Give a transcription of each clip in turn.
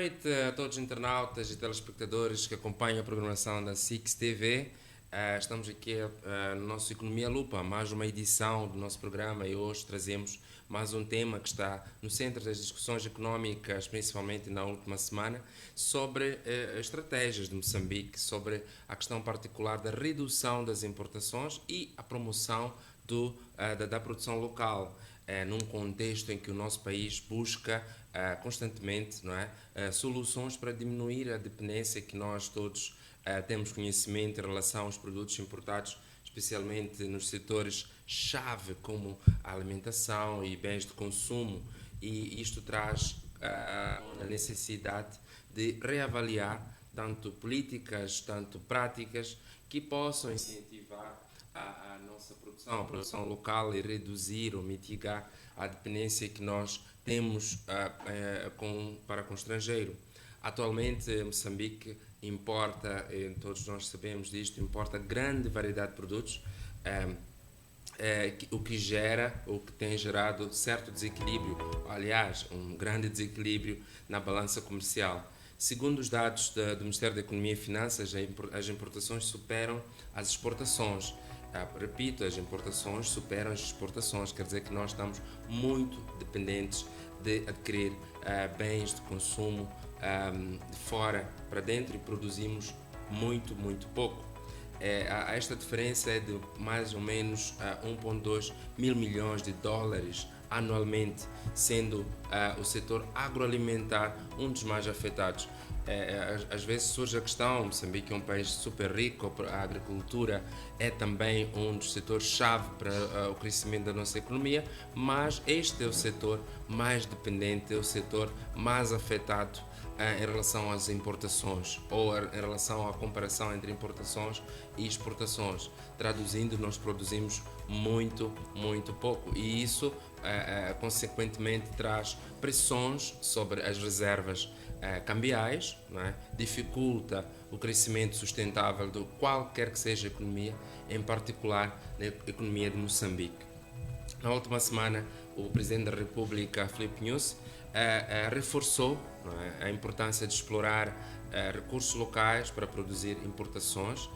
noite a todos os internautas e telespectadores que acompanham a programação da SIX TV. Estamos aqui no nosso Economia Lupa, mais uma edição do nosso programa, e hoje trazemos mais um tema que está no centro das discussões económicas, principalmente na última semana, sobre estratégias de Moçambique, sobre a questão particular da redução das importações e a promoção da produção local, num contexto em que o nosso país busca constantemente, não é, soluções para diminuir a dependência que nós todos temos conhecimento em relação aos produtos importados, especialmente nos setores-chave como a alimentação e bens de consumo, e isto traz a necessidade de reavaliar tanto políticas, tanto práticas que possam incentivar a nossa produção, a produção local, e reduzir ou mitigar a dependência que nós temos para com o estrangeiro. Atualmente, Moçambique importa, todos nós sabemos disto, importa grande variedade de produtos, o que tem gerado certo desequilíbrio, aliás, um grande desequilíbrio na balança comercial. Segundo os dados do Ministério da Economia e Finanças, as importações superam as exportações. Repito, as importações superam as exportações, quer dizer que nós estamos muito dependentes de adquirir bens de consumo de fora para dentro, e produzimos muito pouco. Esta diferença é de mais ou menos 1,2 mil milhões de dólares anualmente, sendo o setor agroalimentar um dos mais afetados. Às vezes surge a questão: Moçambique é um país super rico, a agricultura é também um dos setores-chave para o crescimento da nossa economia, mas este é o setor mais dependente, é o setor mais afetado em relação às importações, ou em relação à comparação entre importações e exportações. Traduzindo, nós produzimos muito pouco, e isso consequentemente traz pressões sobre as reservas cambiais, não é? Dificulta o crescimento sustentável de qualquer que seja a economia, em particular na economia de Moçambique. Na última semana, o Presidente da República, Filipe Nyusi, reforçou, não é, a importância de explorar recursos locais para produzir importações,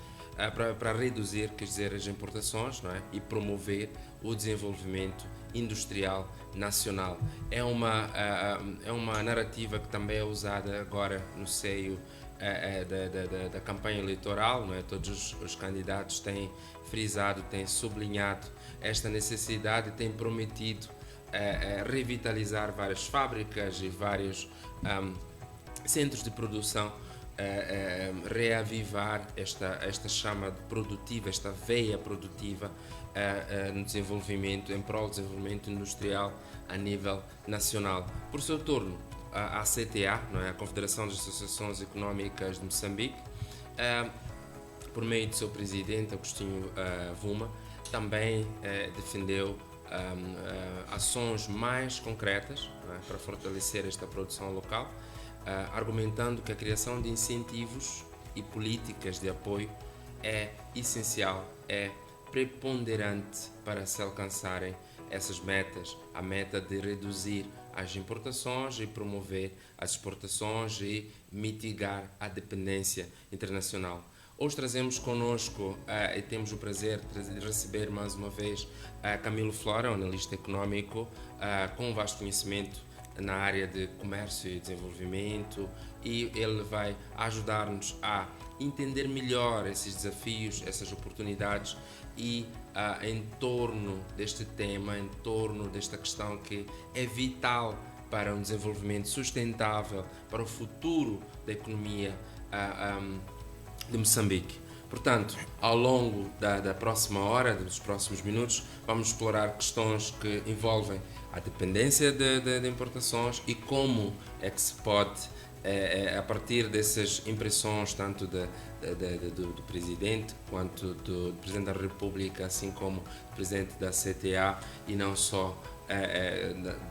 para reduzir, quer dizer, as importações, não é, e promover o desenvolvimento industrial nacional. É uma narrativa que também é usada agora no seio da campanha eleitoral, não é? Todos os candidatos têm frisado, têm sublinhado esta necessidade, têm prometido revitalizar várias fábricas e vários centros de produção, reavivar esta chama produtiva, esta veia produtiva no desenvolvimento, em prol do desenvolvimento industrial a nível nacional. Por seu turno, a CTA, não é? A Confederação das Associações Económicas de Moçambique, por meio do seu presidente, Agostinho Vuma, também defendeu ações mais concretas, não é, para fortalecer esta produção local, argumentando que a criação de incentivos e políticas de apoio é essencial, é preponderante para se alcançarem essas metas, a meta de reduzir as importações e promover as exportações e mitigar a dependência internacional. Hoje trazemos connosco e temos o prazer de receber mais uma vez Camilo Flora, um analista económico com um vasto conhecimento na área de comércio e desenvolvimento, e ele vai ajudar-nos a entender melhor esses desafios, essas oportunidades, e em torno deste tema, em torno desta questão que é vital para um desenvolvimento sustentável, para o futuro da economia de Moçambique. Portanto, ao longo da próxima hora, dos próximos minutos, vamos explorar questões que envolvem a dependência de importações e como é que se pode, a partir dessas impressões, tanto do Presidente quanto do Presidente da República, assim como do Presidente da CTA, e não só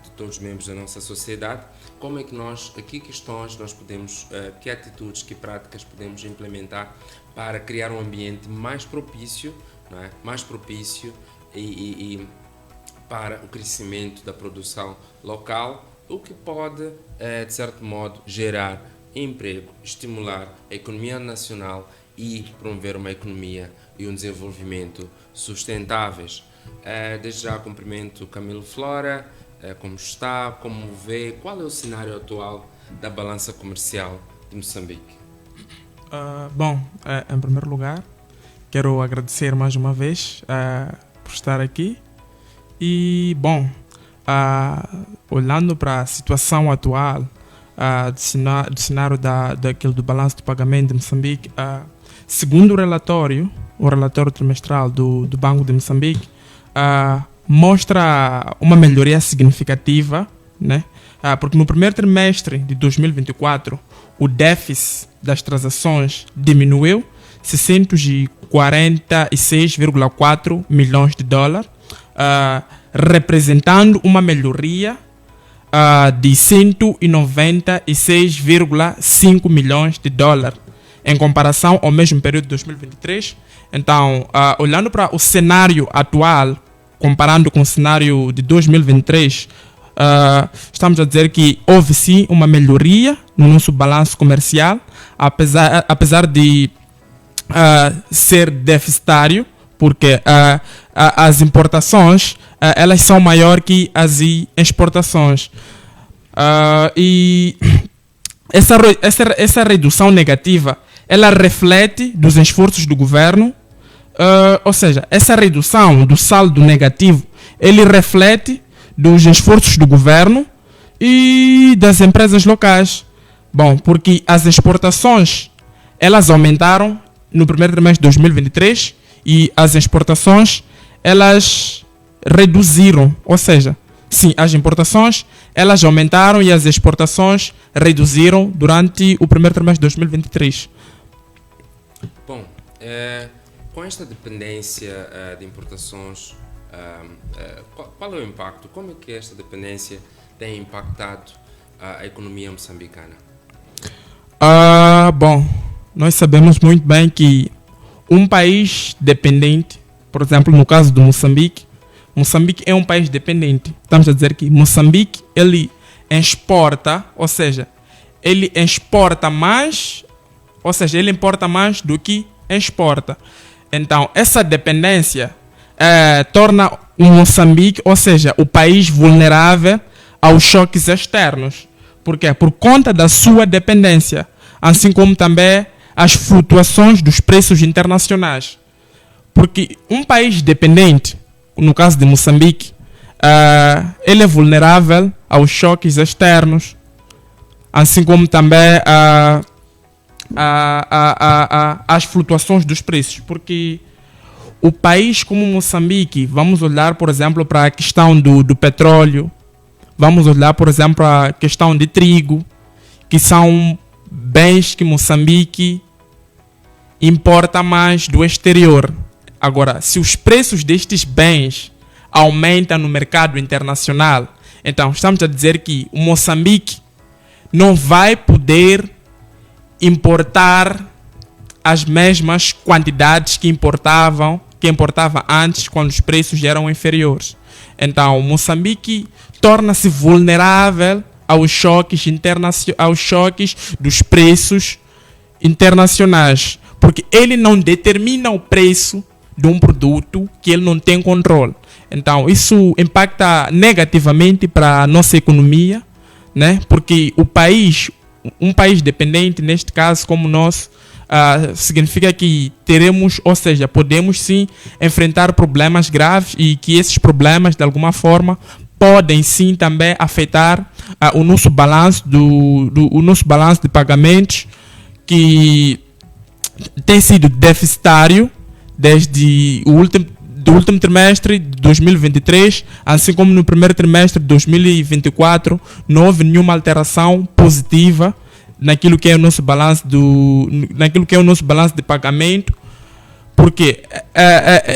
de todos os membros da nossa sociedade, como é que que questões nós podemos, que atitudes, que práticas podemos implementar para criar um ambiente mais propício, não é? Mais propício e para o crescimento da produção local, o que pode, de certo modo, gerar emprego, estimular a economia nacional e promover uma economia e um desenvolvimento sustentáveis. Desde já cumprimento Camilo Flora, como está, como vê, qual é o cenário atual da balança comercial de Moçambique? Em primeiro lugar, quero agradecer mais uma vez por estar aqui. E, olhando para a situação atual do cenário do balanço de pagamento de Moçambique, segundo o relatório trimestral do Banco de Moçambique, mostra uma melhoria significativa, né? Porque no primeiro trimestre de 2024, o déficit das transações diminuiu 646,4 milhões de dólares, representando uma melhoria de 196,5 milhões de dólares em comparação ao mesmo período de 2023. Então, olhando para o cenário atual, comparando com o cenário de 2023, estamos a dizer que houve sim uma melhoria no nosso balanço comercial, apesar de ser deficitário, porque as importações elas são maiores que as exportações. E essa redução negativa ela reflete dos esforços do governo, ou seja, essa redução do saldo negativo ele reflete dos esforços do governo e das empresas locais. Porque as exportações elas aumentaram no primeiro trimestre de 2023 e as exportações elas reduziram, ou seja, sim, as importações elas aumentaram e as exportações reduziram durante o primeiro trimestre de 2023. Com esta dependência de importações, qual é o impacto? Como é que esta dependência tem impactado a economia moçambicana? Nós sabemos muito bem que um país dependente, por exemplo, no caso do Moçambique é um país dependente. Estamos a dizer que Moçambique, ele exporta, ou seja, ele exporta mais, ou seja, ele importa mais do que exporta. Então, essa dependência torna o Moçambique, ou seja, o país vulnerável aos choques externos. Por quê? Por conta da sua dependência, assim como também as flutuações dos preços internacionais. Porque um país dependente, no caso de Moçambique, ele é vulnerável aos choques externos, assim como também às flutuações dos preços. Porque o país como Moçambique, vamos olhar, por exemplo, para a questão do petróleo, vamos olhar, por exemplo, para a questão de trigo, que são bens que Moçambique importa mais do exterior. Agora, se os preços destes bens aumentam no mercado internacional, então estamos a dizer que o Moçambique não vai poder importar as mesmas quantidades que importava antes, quando os preços eram inferiores. Então, Moçambique torna-se vulnerável aos choques dos preços internacionais, porque ele não determina o preço de um produto que ele não tem controle. Então, isso impacta negativamente para a nossa economia, né? Porque um país dependente, neste caso como o nosso, significa que podemos sim enfrentar problemas graves e que esses problemas, de alguma forma, podem sim também afetar o nosso balanço o nosso balanço de pagamentos, que tem sido deficitário desde o último trimestre de 2023, assim como no primeiro trimestre de 2024, não houve nenhuma alteração positiva naquilo que é o nosso balanço de pagamento, porque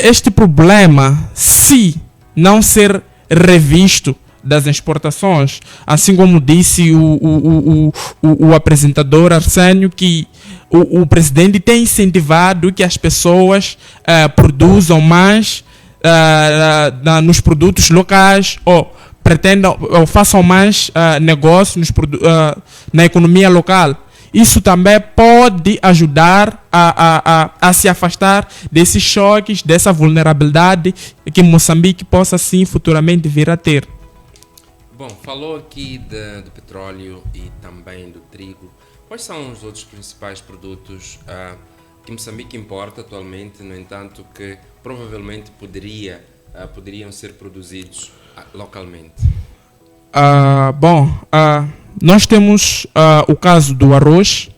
este problema, se não ser revisto das exportações, assim como disse o apresentador Arsênio, que o presidente tem incentivado que as pessoas produzam mais nos produtos locais, ou pretendam ou façam mais negócio na economia local. Isso também pode ajudar a se afastar desses choques, dessa vulnerabilidade que Moçambique possa sim futuramente vir a ter. Bom, falou aqui do petróleo e também do trigo. Quais são os outros principais produtos que Moçambique importa atualmente, no entanto, que provavelmente poderiam ser produzidos localmente? Nós temos o caso do arroz,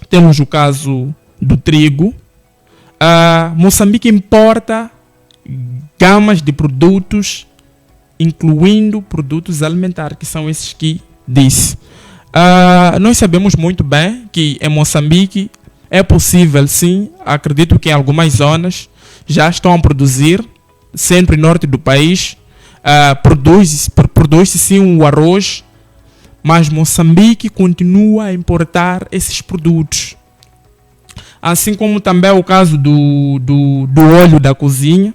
temos o caso do trigo. Moçambique importa gamas de produtos, incluindo produtos alimentares, que são esses que disse. Nós sabemos muito bem que em Moçambique é possível, sim, acredito que em algumas zonas já estão a produzir, centro e norte do país, produz-se sim o arroz, mas Moçambique continua a importar esses produtos. Assim como também é o caso do óleo da cozinha,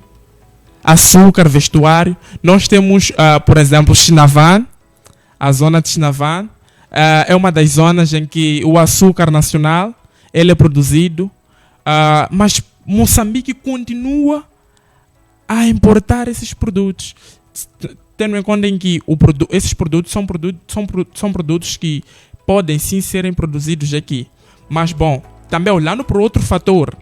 açúcar, vestuário. Nós temos, por exemplo, Chinavan, a zona de Chinavan, é uma das zonas em que o açúcar nacional ele é produzido, mas Moçambique continua a importar esses produtos, tendo em conta em que esses produtos são produtos que podem sim serem produzidos aqui. Mas bom, também olhando para outro fator,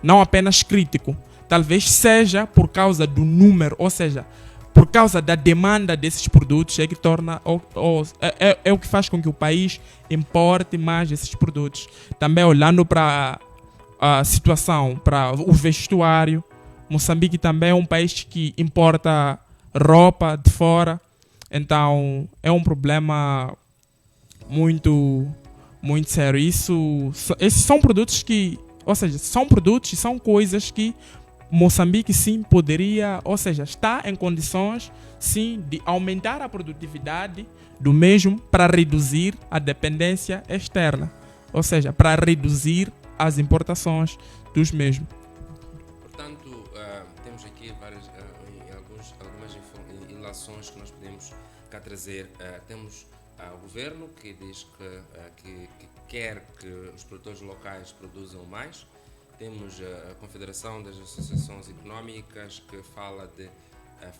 não apenas crítico, talvez seja por causa do número, ou seja, por causa da demanda desses produtos é que torna é o que faz com que o país importe mais esses produtos. Também olhando para a situação, para o vestuário, Moçambique também é um país que importa roupa de fora, então é um problema muito, muito sério. Esses são produtos que, ou seja, são produtos e são coisas que Moçambique sim poderia, ou seja, está em condições sim de aumentar a produtividade do mesmo para reduzir a dependência externa, ou seja, para reduzir as importações dos mesmos. Portanto, temos aqui algumas ilações que nós podemos cá trazer. Temos o governo que diz que quer que os produtores locais produzam mais. Temos a Confederação das Associações Económicas que fala de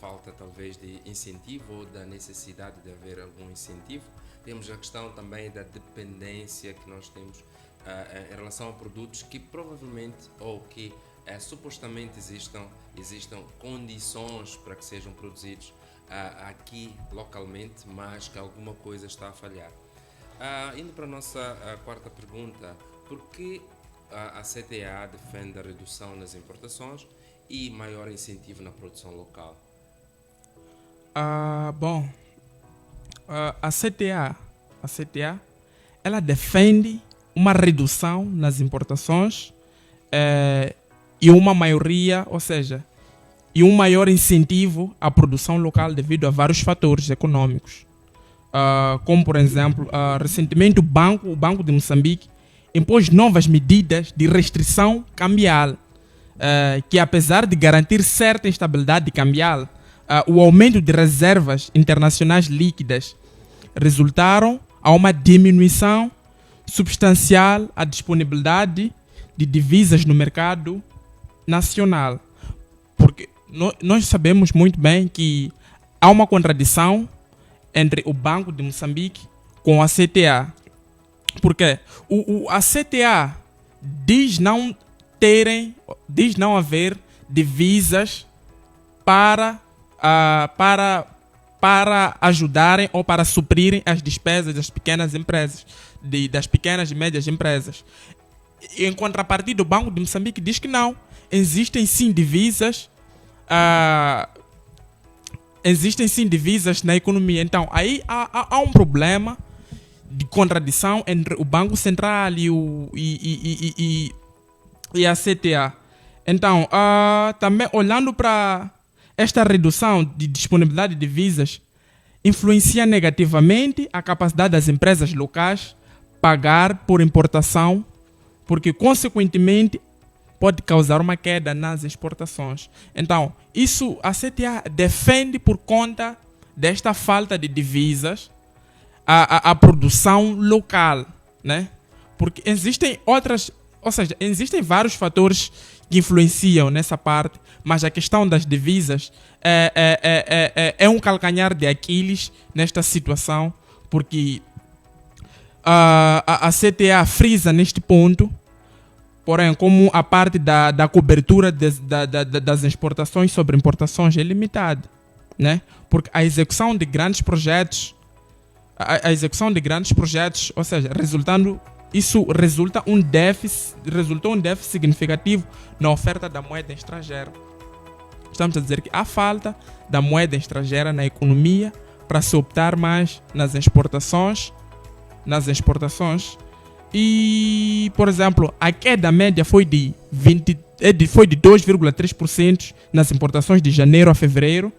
falta talvez de incentivo ou da necessidade de haver algum incentivo. Temos a questão também da dependência que nós temos em relação a produtos que provavelmente ou que supostamente existam condições para que sejam produzidos aqui localmente, mas que alguma coisa está a falhar. Indo para a nossa quarta pergunta, por que a CTA defende a redução nas importações e maior incentivo na produção local? A CTA ela defende uma redução nas importações e uma maioria, ou seja, e um maior incentivo à produção local devido a vários fatores econômicos. Como, por exemplo, recentemente o Banco de Moçambique impôs novas medidas de restrição cambial, que apesar de garantir certa estabilidade cambial, o aumento de reservas internacionais líquidas resultaram a uma diminuição substancial à disponibilidade de divisas no mercado nacional. Porque nós sabemos muito bem que há uma contradição entre o Banco de Moçambique com a CTA. Porque a CTA diz não haver divisas para ajudarem ou para suprirem as despesas das pequenas empresas, das pequenas e médias empresas. Em contrapartida, o Banco de Moçambique diz que não. Existem sim divisas na economia. Então, aí há um problema de contradição entre o Banco Central e a CTA. Então, também olhando para esta redução de disponibilidade de divisas, influencia negativamente a capacidade das empresas locais pagar por importação, porque, consequentemente, pode causar uma queda nas exportações. Então, isso a CTA defende por conta desta falta de divisas à produção local, né? Porque existem existem vários fatores que influenciam nessa parte, mas a questão das divisas é um calcanhar de Aquiles nesta situação, porque a CTA frisa neste ponto, porém, como a parte da cobertura das exportações sobre importações é limitada, né? Porque a execução de grandes projetos, ou seja, resultou um déficit significativo na oferta da moeda estrangeira. Estamos a dizer que há falta da moeda estrangeira na economia para se optar mais nas exportações. E, por exemplo, a queda média foi de 2,3% nas importações de janeiro a fevereiro.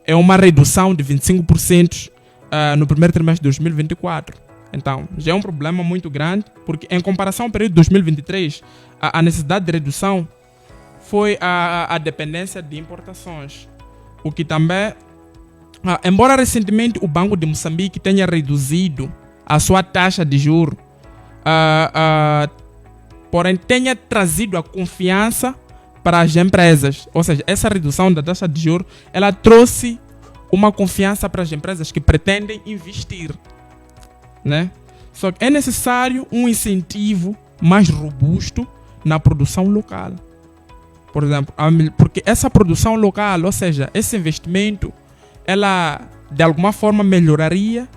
É uma redução de 25% no primeiro trimestre de 2024. Então, já é um problema muito grande, porque em comparação ao período de 2023, a necessidade de redução foi a dependência de importações. O que também, embora recentemente o Banco de Moçambique tenha reduzido a sua taxa de juros, porém tenha trazido a confiança para as empresas. Ou seja, essa redução da taxa de juros, ela trouxe uma confiança para as empresas que pretendem investir, né? Só que é necessário um incentivo mais robusto na produção local. Por exemplo, porque essa produção local, ou seja, esse investimento, ela de alguma forma melhoraria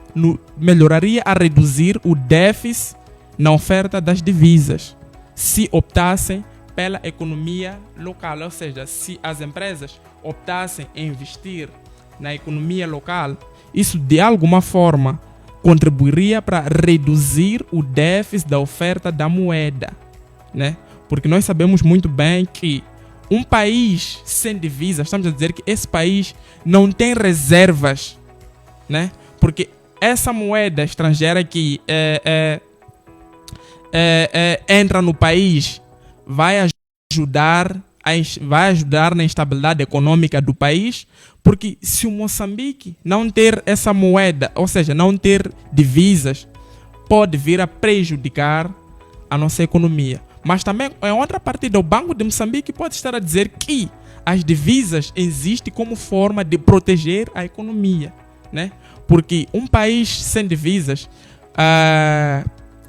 a reduzir o déficit na oferta das divisas, se optassem pela economia local. Ou seja, se as empresas optassem em investir na economia local, isso de alguma forma contribuiria para reduzir o déficit da oferta da moeda, né? Porque nós sabemos muito bem que um país sem divisas, estamos a dizer que esse país não tem reservas, né? Porque essa moeda estrangeira que entra no país vai ajudar na instabilidade econômica do país, porque se o Moçambique não ter essa moeda, ou seja, não ter divisas, pode vir a prejudicar a nossa economia. Mas também, em outra partida, o Banco de Moçambique pode estar a dizer que as divisas existem como forma de proteger a economia, né? Porque um país sem divisas,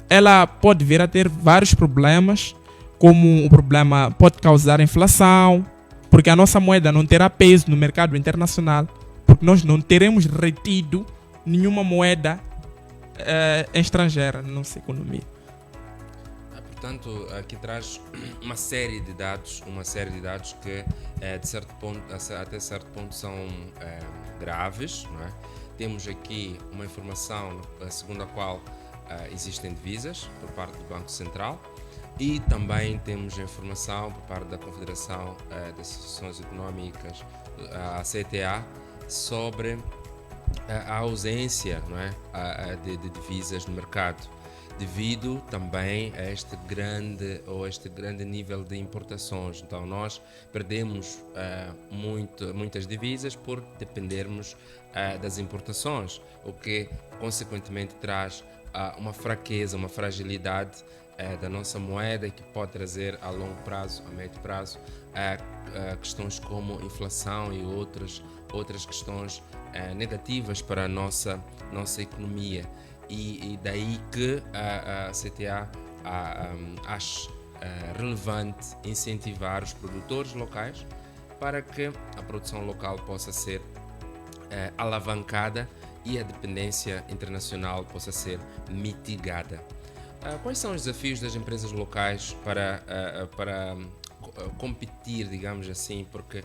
ela pode vir a ter vários problemas, como o problema pode causar inflação, porque a nossa moeda não terá peso no mercado internacional, porque nós não teremos retido nenhuma moeda estrangeira na nossa economia. Portanto, aqui traz uma série de dados que até certo ponto são graves, não é? Temos aqui uma informação segundo a qual existem divisas por parte do Banco Central. E também temos a informação por parte da Confederação das Associações Económicas, a CTA, sobre a ausência, não é, de divisas no mercado, devido também a este grande nível de importações. Então nós perdemos muitas divisas por dependermos das importações, o que consequentemente traz uma fraqueza, uma fragilidade da nossa moeda, que pode trazer a longo prazo, a médio prazo, questões como inflação e outras questões negativas para a nossa economia. E daí que a CTA acha relevante incentivar os produtores locais para que a produção local possa ser alavancada e a dependência internacional possa ser mitigada. Quais são os desafios das empresas locais para competir, digamos assim? Porque,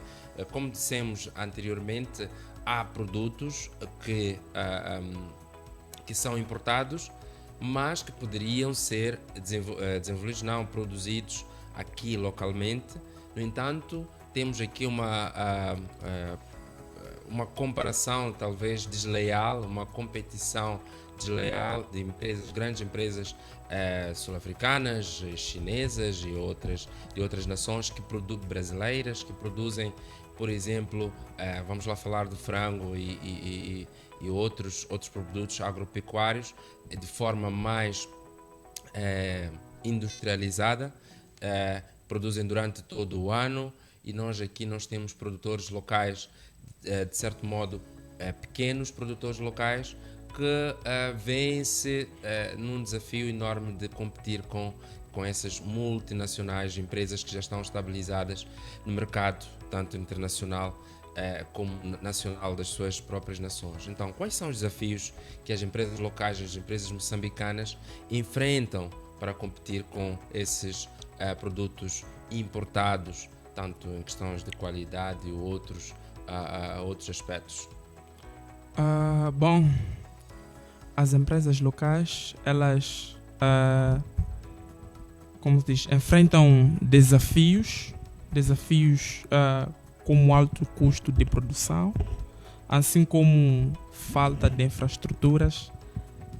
como dissemos anteriormente, há produtos que são importados, mas que poderiam ser desenvolvidos, não produzidos aqui localmente. No entanto, temos aqui uma comparação talvez desleal, uma competição desleal de grandes empresas sul-africanas, chinesas e outras nações brasileiras que produzem por exemplo, vamos lá falar do frango e outros produtos agropecuários de forma mais industrializada, produzem durante todo o ano, e nós temos produtores locais, de certo modo, pequenos produtores locais, que vêm-se num desafio enorme de competir com essas multinacionais, empresas que já estão estabilizadas no mercado, tanto internacional como nacional das suas próprias nações. Então, quais são os desafios que as empresas locais, as empresas moçambicanas enfrentam para competir com esses produtos importados, tanto em questões de qualidade e outros aspectos? Bom, as empresas locais, elas, como se diz, enfrentam desafios como alto custo de produção, assim como falta de infraestruturas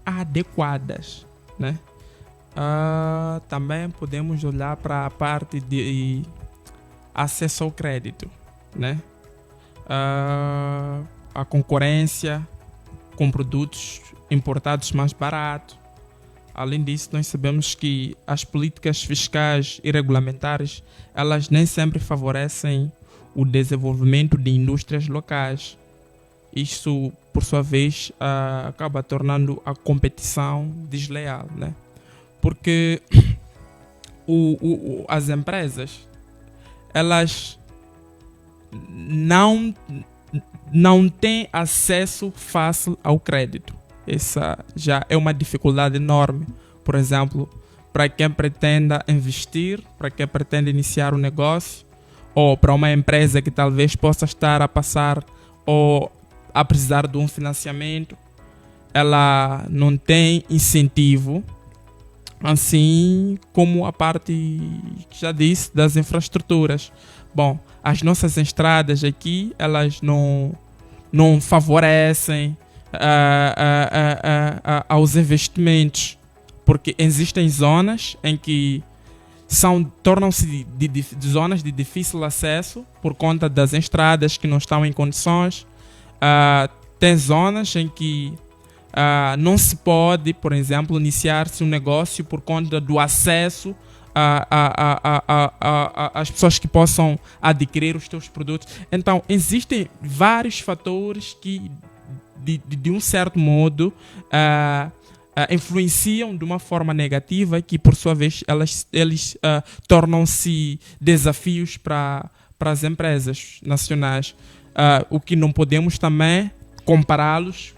adequadas, né? Também podemos olhar para a parte de acesso ao crédito, né? A concorrência com produtos importados mais baratos. Além disso, nós sabemos que as políticas fiscais e regulamentares, elas nem sempre favorecem o desenvolvimento de indústrias locais. Isso, por sua vez, acaba tornando a competição desleal, né? Porque as empresas, elas não têm acesso fácil ao crédito. Essa já é uma dificuldade enorme. Por exemplo, para quem pretenda investir, para quem pretende iniciar um negócio, ou para uma empresa que talvez possa estar a passar ou a precisar de um financiamento, ela não tem incentivo, assim como a parte que já disse das infraestruturas. Bom, as nossas estradas aqui, elas não favorecem aos investimentos, porque existem zonas em que tornam-se de zonas de difícil acesso por conta das estradas que não estão em condições. Tem zonas em que não se pode, por exemplo, iniciar-se um negócio por conta do acesso às pessoas que possam adquirir os teus produtos. Então, existem vários fatores que, de um certo modo, influenciam de uma forma negativa, que por sua vez eles tornam-se desafios para as empresas nacionais. O que não podemos também compará-los,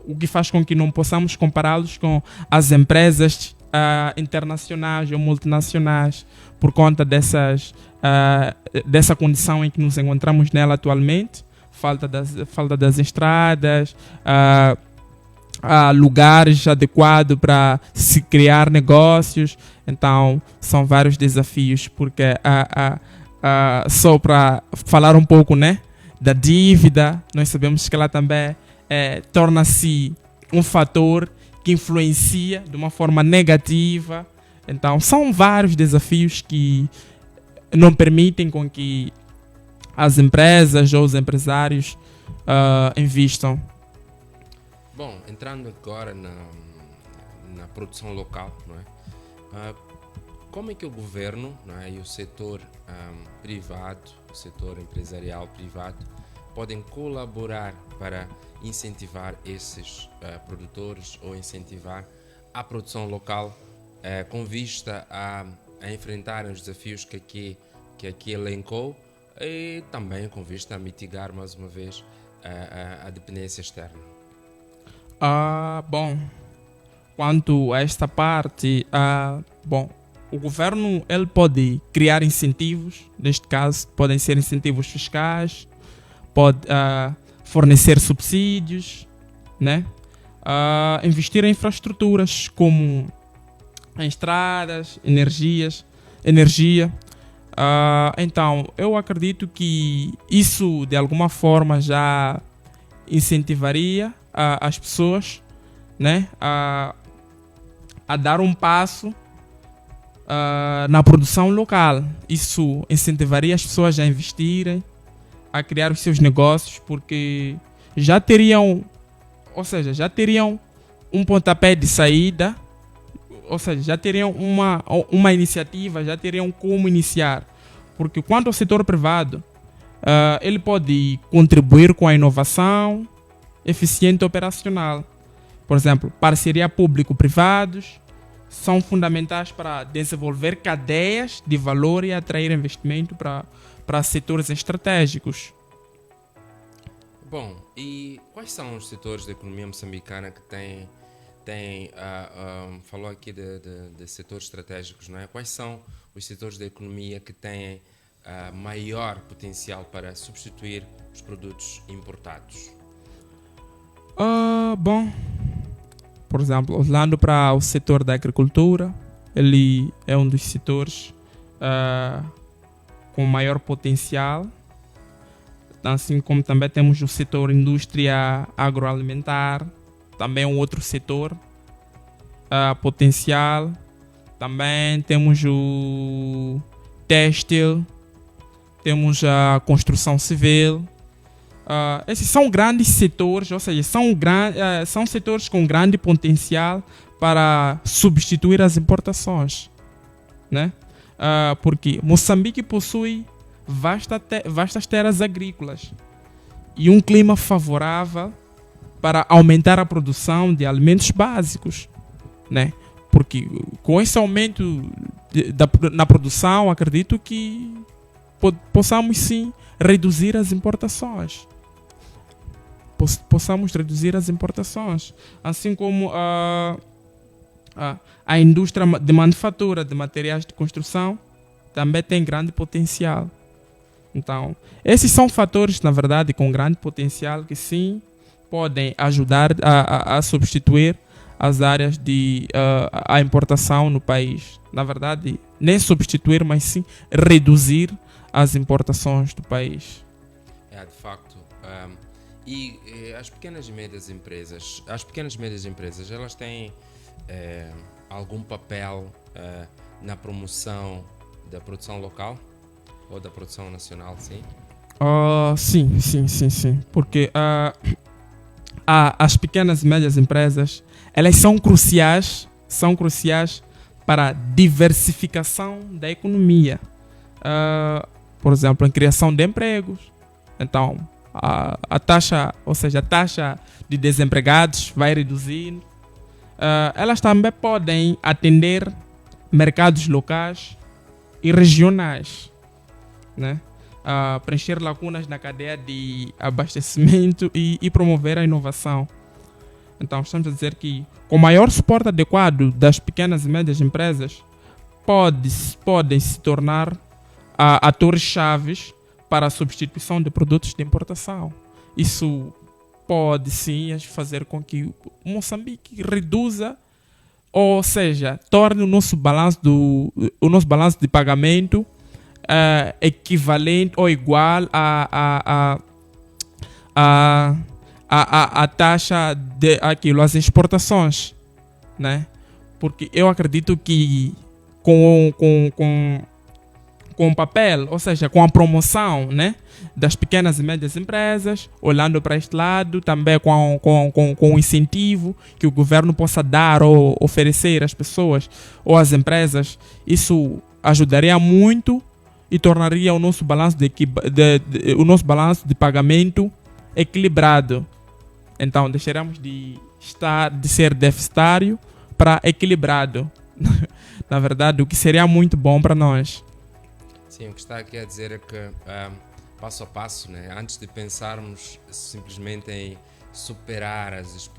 o que faz com que não possamos compará-los com as empresas internacionais ou multinacionais, por conta dessa condição em que nos encontramos nela atualmente. Falta das estradas, lugares adequados para se criar negócios. Então, são vários desafios, porque só para falar um pouco, né, da dívida, nós sabemos que ela também torna-se um fator que influencia de uma forma negativa. Então, são vários desafios que não permitem com que as empresas ou os empresários investam. Bom, entrando agora na produção local, não é? Como é que o governo, não é, e o setor privado, o setor empresarial privado, podem colaborar para incentivar esses produtores ou incentivar a produção local com vista a enfrentarem os desafios que aqui elencou, e também com vista a mitigar mais uma vez a dependência externa? Bom, quanto a esta parte, o governo ele pode criar incentivos. Neste caso, podem ser incentivos fiscais, pode fornecer subsídios, né? Investir em infraestruturas como em estradas, energia. Então, eu acredito que isso de alguma forma já incentivaria as pessoas, né, a dar um passo na produção local. Isso incentivaria as pessoas a investirem, a criar os seus negócios, porque já teriam, já teriam um pontapé de saída, ou seja, já teriam uma iniciativa, já teriam como iniciar. Porque quanto ao setor privado, ele pode contribuir com a inovação eficiente operacional. Por exemplo, parceria público-privados são fundamentais para desenvolver cadeias de valor e atrair investimento para setores estratégicos. Bom, e quais são os setores da economia moçambicana que têm falou aqui de setores estratégicos, não é? Quais são os setores da economia que têm maior potencial para substituir os produtos importados? Bom, por exemplo, olhando para o setor da agricultura, ele é um dos setores com maior potencial, assim como também temos o setor indústria agroalimentar, também um outro setor potencial. Também temos o têxtil, temos a construção civil. Esses são grandes setores, ou seja, são setores com grande potencial para substituir as importações, né? Porque Moçambique possui vastas terras agrícolas e um clima favorável para aumentar a produção de alimentos básicos, né? Porque com esse aumento na produção, acredito que possamos sim reduzir as importações. Assim como a indústria de manufatura de materiais de construção também tem grande potencial. Então, esses são fatores, na verdade, com grande potencial que sim podem ajudar a substituir as áreas de a importação no país. Na verdade, nem substituir, mas sim reduzir as importações do país. De facto. E as pequenas e médias empresas, elas têm algum papel na promoção da produção local ou da produção nacional, sim? Sim. Porque as pequenas e médias empresas, elas são cruciais para a diversificação da economia. Por exemplo, em criação de empregos. Então, a taxa de desempregados vai reduzindo. Elas também podem atender mercados locais e regionais, né? Preencher lacunas na cadeia de abastecimento e promover a inovação. Então, estamos a dizer que, com maior suporte adequado das pequenas e médias empresas, podem se tornar atores chaves para a substituição de produtos de importação. Isso pode sim fazer com que o Moçambique reduza, ou seja, torne o nosso balanço de pagamento equivalente ou igual à taxa de as exportações, né? Porque eu acredito que com o papel, ou seja, com a promoção, né, das pequenas e médias empresas, olhando para este lado, também com o incentivo que o governo possa dar ou oferecer às pessoas ou às empresas, isso ajudaria muito e tornaria o nosso balanço de pagamento equilibrado. Então, deixaremos de ser deficitário para equilibrado. Na verdade, o que seria muito bom para nós. Sim, o que está aqui a dizer é que, passo a passo, né, antes de pensarmos simplesmente em superar as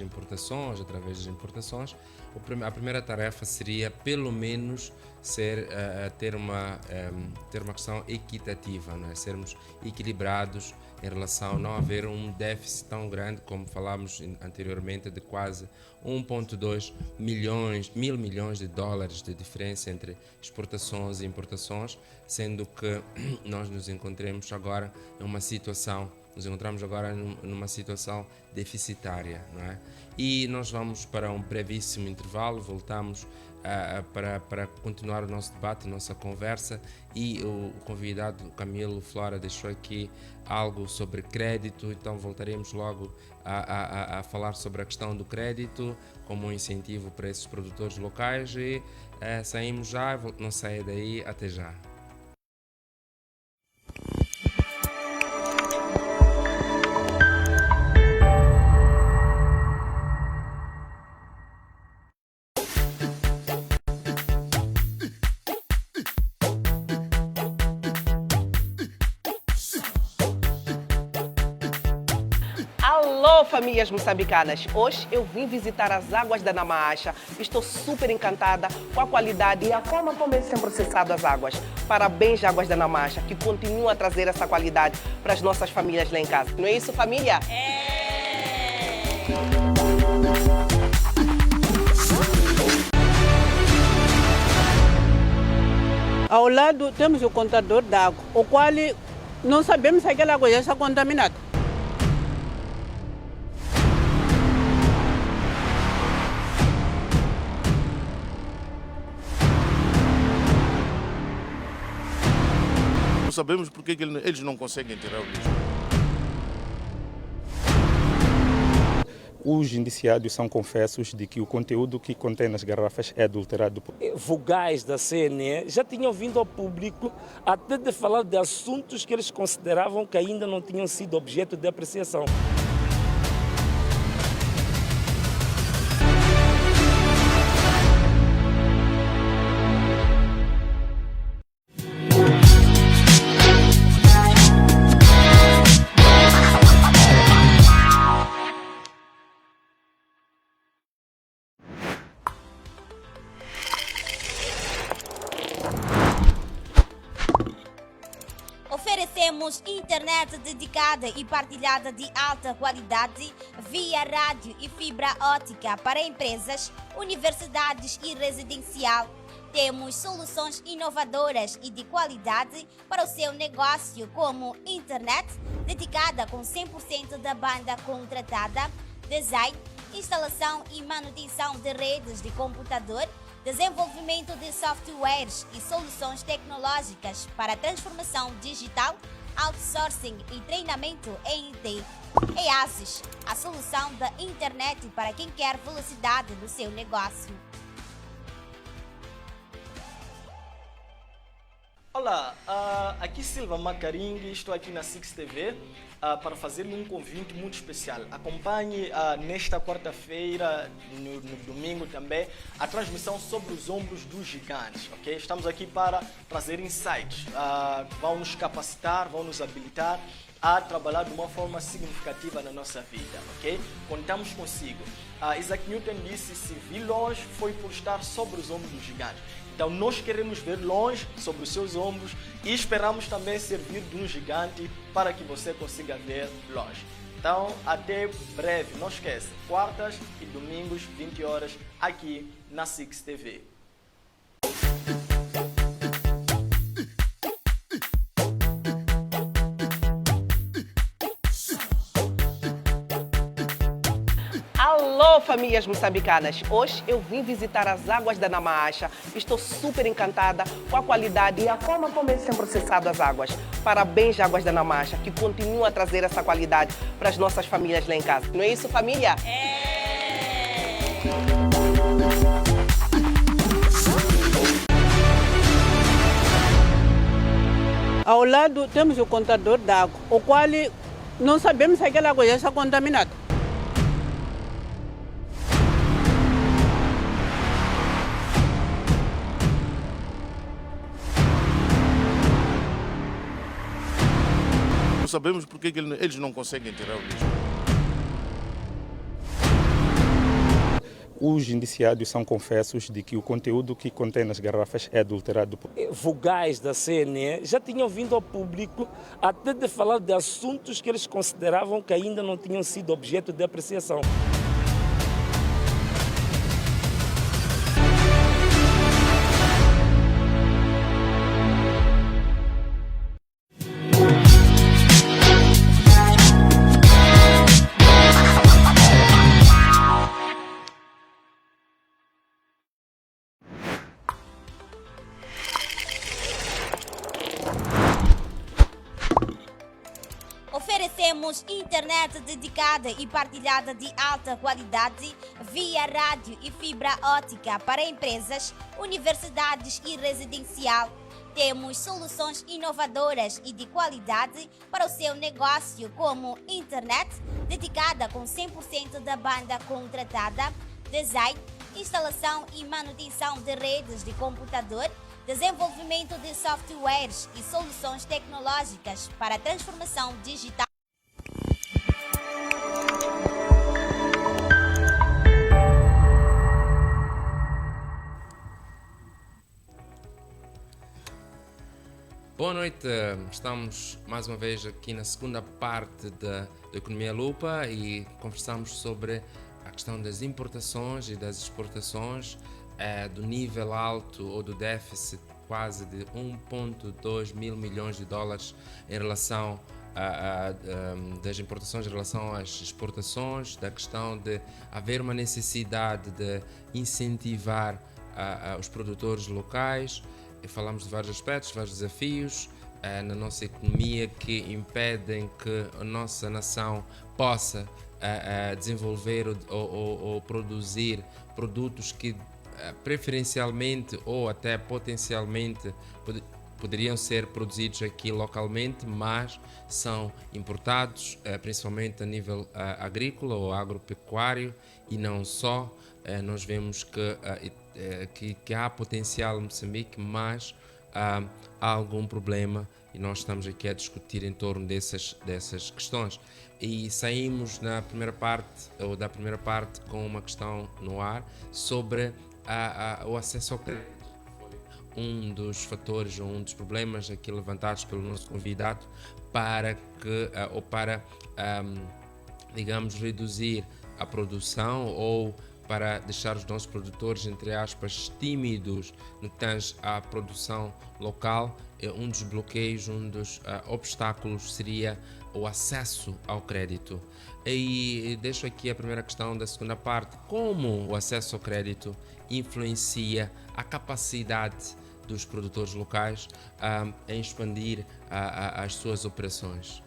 importações, através das importações, a primeira tarefa seria, pelo menos, ter uma questão equitativa, né? Sermos equilibrados em relação a não haver um déficit tão grande como falámos anteriormente, de quase 1,2 mil milhões de dólares de diferença entre exportações e importações, sendo que nós nos encontramos agora em uma situação nos encontramos agora numa situação deficitária, não é? E nós vamos para um brevíssimo intervalo, voltamos para continuar o nosso debate, a nossa conversa, e o convidado Camilo Flora deixou aqui algo sobre crédito, então voltaremos logo a falar sobre a questão do crédito como um incentivo para esses produtores locais e saímos já, não saia daí, até já. Alô, famílias moçambicanas! Hoje eu vim visitar as águas da Namaacha. Estou super encantada com a qualidade e a forma como eles têm processado as águas. Parabéns, Águas da Namaacha, que continuam a trazer essa qualidade para as nossas famílias lá em casa. Não é isso, família? Ao lado temos o contador d'água, o qual não sabemos se aquela água já está contaminada. Não sabemos porque que eles não conseguem tirar o lixo. Os indiciados são confessos de que o conteúdo que contém nas garrafas é adulterado. Vogais da CNE já tinham vindo ao público até de falar de assuntos que eles consideravam que ainda não tinham sido objeto de apreciação. Oferecemos internet dedicada e partilhada de alta qualidade via rádio e fibra ótica para empresas, universidades e residencial. Temos soluções inovadoras e de qualidade para o seu negócio, como internet dedicada com 100% da banda contratada, design, instalação e manutenção de redes de computador, desenvolvimento de softwares e soluções tecnológicas para transformação digital, outsourcing e treinamento em IT. EASIS, a solução da internet para quem quer velocidade no seu negócio. Olá, aqui Silva Macaringue, estou aqui na Six TV para fazer-lhe um convite muito especial. Acompanhe nesta quarta-feira, no domingo também, a transmissão sobre os ombros dos gigantes, ok? Estamos aqui para trazer insights, vão nos capacitar, vão nos habilitar a trabalhar de uma forma significativa na nossa vida, ok? Contamos consigo. Isaac Newton disse: se vi longe, foi por estar sobre os ombros dos gigantes. Então nós queremos ver longe sobre os seus ombros e esperamos também servir de um gigante para que você consiga ver longe. Então até breve, não esqueça, quartas e domingos, 20 horas, aqui na Six TV. Alô, famílias moçambicanas! Hoje eu vim visitar as águas da Namaacha. Estou super encantada com a qualidade e a forma como eles têm processado as águas. Parabéns, Águas da Namaacha, que continuam a trazer essa qualidade para as nossas famílias lá em casa. Não é isso, família? Ao lado temos o contador d'água, o qual não sabemos se aquela água já está contaminada. Não sabemos porque que eles não conseguem tirar o lixo. Os indiciados são confessos de que o conteúdo que contém nas garrafas é adulterado. Vogais da CNE já tinham vindo ao público até de falar de assuntos que eles consideravam que ainda não tinham sido objeto de apreciação. Temos internet dedicada e partilhada de alta qualidade via rádio e fibra ótica para empresas, universidades e residencial. Temos soluções inovadoras e de qualidade para o seu negócio, como internet dedicada com 100% da banda contratada, design, instalação e manutenção de redes de computador, desenvolvimento de softwares e soluções tecnológicas para a transformação digital. Boa noite, estamos mais uma vez aqui na segunda parte da Economia Lupa e conversamos sobre a questão das importações e das exportações, do nível alto ou do déficit quase de 1,2 mil milhões de dólares em relação das importações em relação às exportações, da questão de haver uma necessidade de incentivar os produtores locais. E falamos de vários aspectos, vários desafios na nossa economia que impedem que a nossa nação possa desenvolver ou produzir produtos que preferencialmente ou até potencialmente poderiam ser produzidos aqui localmente, mas são importados, principalmente a nível agrícola ou agropecuário, e não só. Nós vemos que há potencial em Moçambique, mas há algum problema e nós estamos aqui a discutir em torno dessas questões. E saímos da primeira parte com uma questão no ar sobre o acesso ao crédito. Foi um dos fatores ou um dos problemas aqui levantados pelo nosso convidado para digamos, reduzir a produção ou para deixar os nossos produtores, entre aspas, tímidos no que tange à produção local. Um dos bloqueios, um dos obstáculos seria o acesso ao crédito. E deixo aqui a primeira questão da segunda parte: como o acesso ao crédito influencia a capacidade dos produtores locais em expandir as suas operações?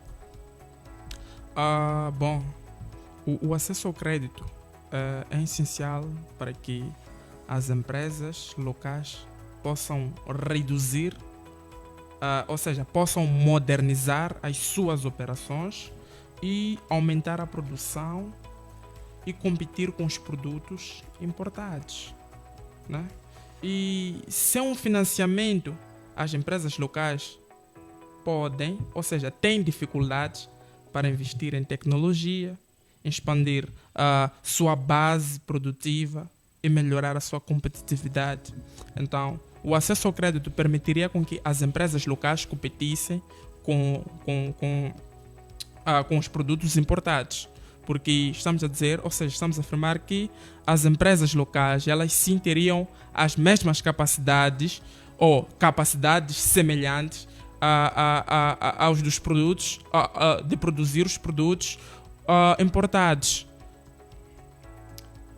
Bom, o acesso ao crédito é essencial para que as empresas locais possam reduzir, ou seja, possam modernizar as suas operações e aumentar a produção e competir com os produtos importados, né? E sem um financiamento, as empresas locais podem, ou seja, têm dificuldades para investir em tecnologia, expandir a sua base produtiva e melhorar a sua competitividade. Então, o acesso ao crédito permitiria com que as empresas locais competissem com os produtos importados, porque estamos a dizer, ou seja, estamos a afirmar que as empresas locais, elas sim teriam as mesmas capacidades ou capacidades semelhantes aos dos produtos, de produzir os produtos importados.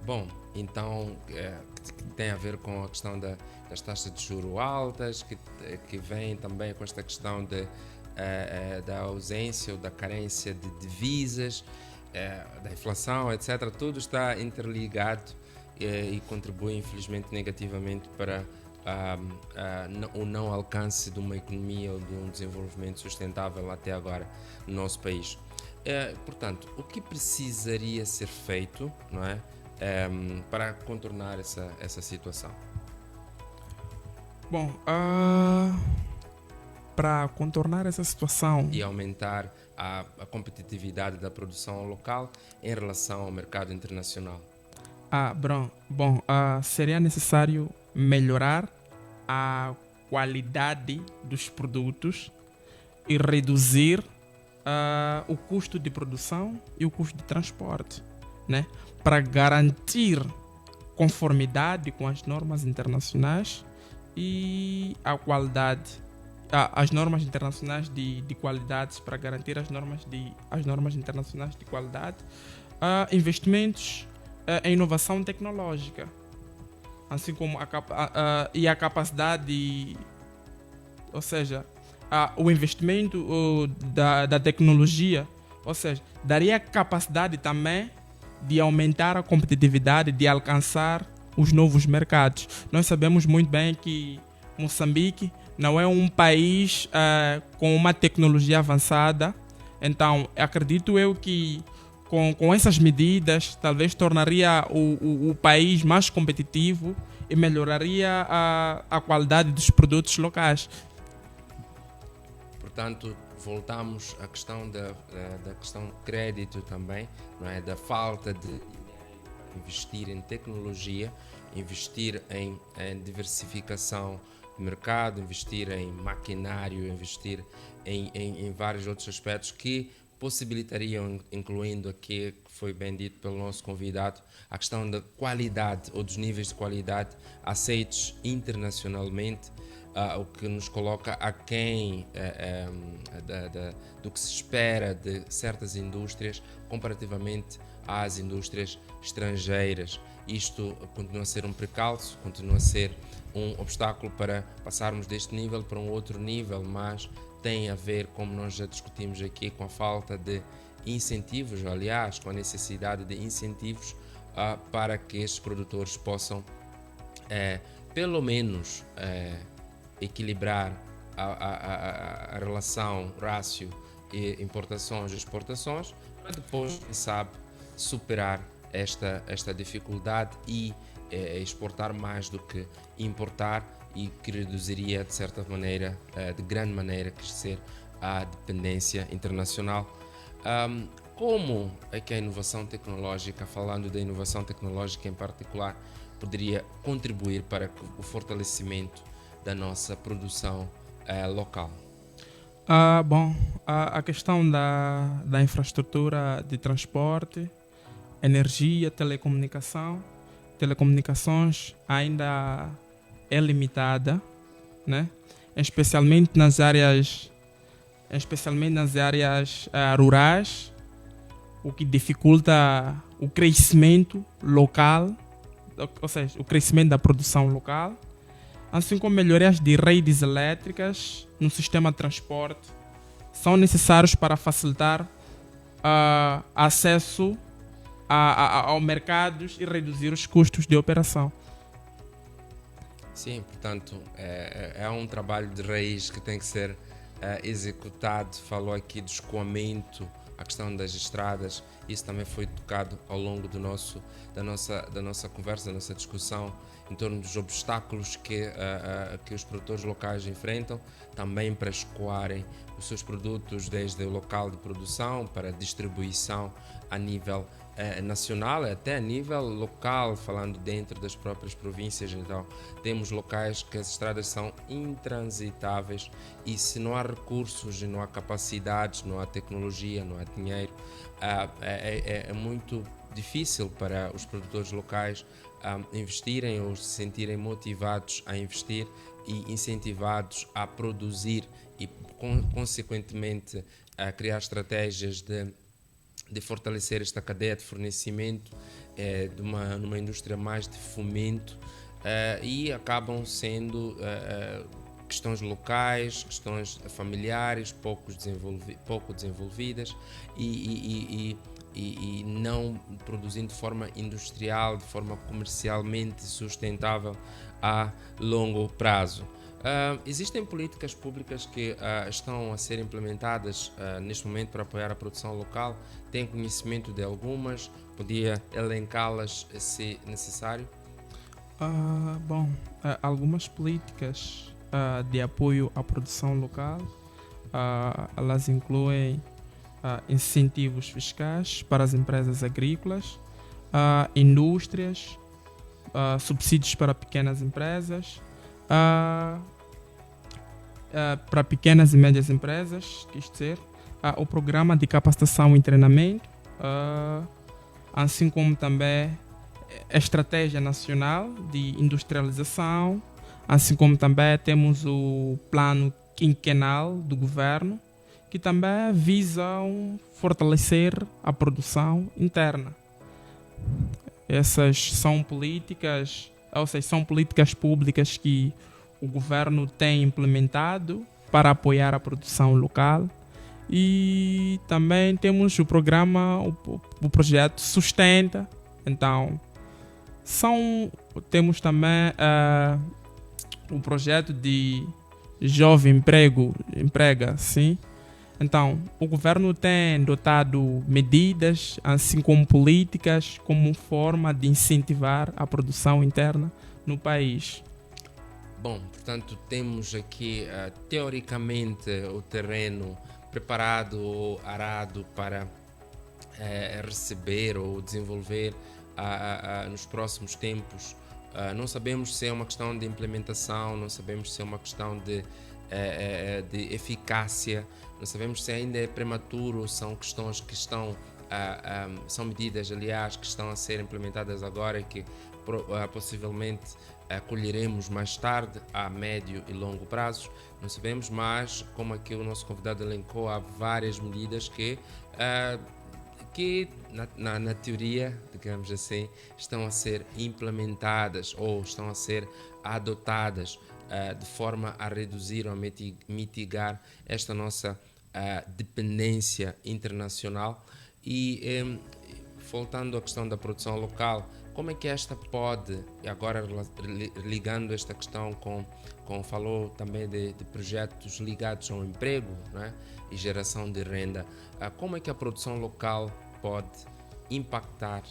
Bom, então tem a ver com a questão das taxas de juros altas, que vem também com esta questão da ausência ou da carência de divisas, da inflação, etc. Tudo está interligado e contribui, infelizmente, negativamente para o não alcance de uma economia ou de um desenvolvimento sustentável até agora no nosso país. Portanto, o que precisaria ser feito, não é, para contornar essa situação? Bom, para contornar essa situação e aumentar a competitividade da produção local em relação ao mercado internacional. Seria necessário melhorar a qualidade dos produtos e reduzir o custo de produção e o custo de transporte, né? Para garantir conformidade com as normas internacionais e a qualidade, as normas internacionais de qualidade, para garantir as normas internacionais de qualidade, investimentos em inovação tecnológica, assim como a capacidade, ou seja, o investimento da tecnologia Ou seja, daria capacidade também de aumentar a competitividade, de alcançar os novos mercados. Nós sabemos muito bem que Moçambique não é um país com uma tecnologia avançada. Então, acredito eu que com essas medidas, talvez tornaria o país mais competitivo e melhoraria a qualidade dos produtos locais. Portanto, voltamos à questão da questão de crédito também, não é? Da falta de investir em tecnologia, investir em diversificação de mercado, investir em maquinário, investir em vários outros aspectos que possibilitariam, incluindo aqui, que foi bem dito pelo nosso convidado, a questão da qualidade ou dos níveis de qualidade aceitos internacionalmente, o que nos coloca aquém do que se espera de certas indústrias comparativamente às indústrias estrangeiras. Isto continua a ser um precalço, continua a ser um obstáculo para passarmos deste nível para um outro nível, mas tem a ver, como nós já discutimos aqui, com a falta de incentivos, aliás, com a necessidade de incentivos para que estes produtores possam, pelo menos, equilibrar a relação rácio importações e exportações, para depois, quem sabe, superar esta dificuldade e exportar mais do que importar, e que reduziria de certa maneira, de grande maneira, a dependência internacional. Como é que a inovação tecnológica, falando da inovação tecnológica em particular, poderia contribuir para o fortalecimento da nossa produção local? A questão da infraestrutura de transporte, energia, telecomunicações ainda é limitada, né? especialmente nas áreas rurais, o que dificulta o crescimento local, ou seja, o crescimento da produção local, assim como melhorias de redes elétricas no sistema de transporte são necessários para facilitar acesso ao mercados e reduzir os custos de operação. Sim, portanto, é um trabalho de raiz que tem que ser executado. Falou aqui do escoamento, a questão das estradas, isso também foi tocado ao longo da nossa conversa, da nossa discussão, em torno dos obstáculos que os produtores locais enfrentam, também para escoarem os seus produtos desde o local de produção para distribuição a nível nacional, até a nível local, falando dentro das próprias províncias. Então, temos locais que as estradas são intransitáveis e se não há recursos, não há capacidades, não há tecnologia, não há dinheiro, é muito difícil para os produtores locais investirem ou se sentirem motivados a investir e incentivados a produzir e, consequentemente, a criar estratégias de fortalecer esta cadeia de fornecimento numa indústria mais de fomento, e acabam sendo questões locais, questões familiares, pouco desenvolvidas e não produzindo de forma industrial, de forma comercialmente sustentável a longo prazo. Existem políticas públicas que estão a ser implementadas neste momento para apoiar a produção local. Tem conhecimento de algumas? Podia elencá-las se necessário? Algumas políticas de apoio à produção local, elas incluem incentivos fiscais para as empresas agrícolas, indústrias, subsídios para pequenas empresas, para pequenas e médias empresas, o programa de capacitação e treinamento, assim como também a estratégia nacional de industrialização, assim como também temos o plano quinquenal do governo, que também visam fortalecer a produção interna. Essas são políticas, ou seja, são políticas públicas que o governo tem implementado para apoiar a produção local E também temos o programa, o projeto Sustenta. Então, temos também o projeto de Jovem Emprega, sim. Então, o governo tem dotado medidas, assim como políticas, como forma de incentivar a produção interna no país. Bom, portanto, temos aqui, teoricamente, o terreno preparado ou arado para receber ou desenvolver nos próximos tempos. Não sabemos se é uma questão de implementação, não sabemos se é uma questão de eficácia, não sabemos se ainda é prematuro, são questões que estão, são medidas, aliás, que estão a ser implementadas agora e que possivelmente colheremos mais tarde, a médio e longo prazos. Não sabemos, mas como aqui o nosso convidado elencou, há várias medidas que na teoria, digamos assim, estão a ser implementadas ou estão a ser adotadas de forma a reduzir ou mitigar esta nossa dependência internacional. E voltando à questão da produção local, como é que esta pode, e agora ligando esta questão falou também de projetos ligados ao emprego, né, e geração de renda, como é que a produção local pode impactar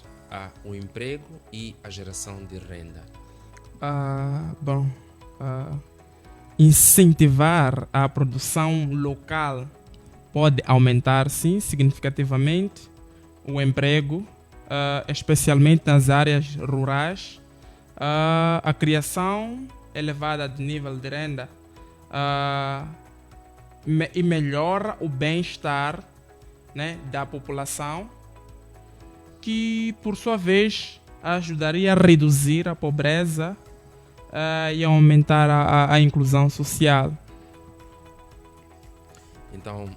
o emprego e a geração de renda? Incentivar a produção local pode aumentar, sim, significativamente o emprego, especialmente nas áreas rurais, a criação elevada de nível de renda e melhora o bem-estar, né, da população, que por sua vez ajudaria a reduzir a pobreza e aumentar a inclusão social. Então,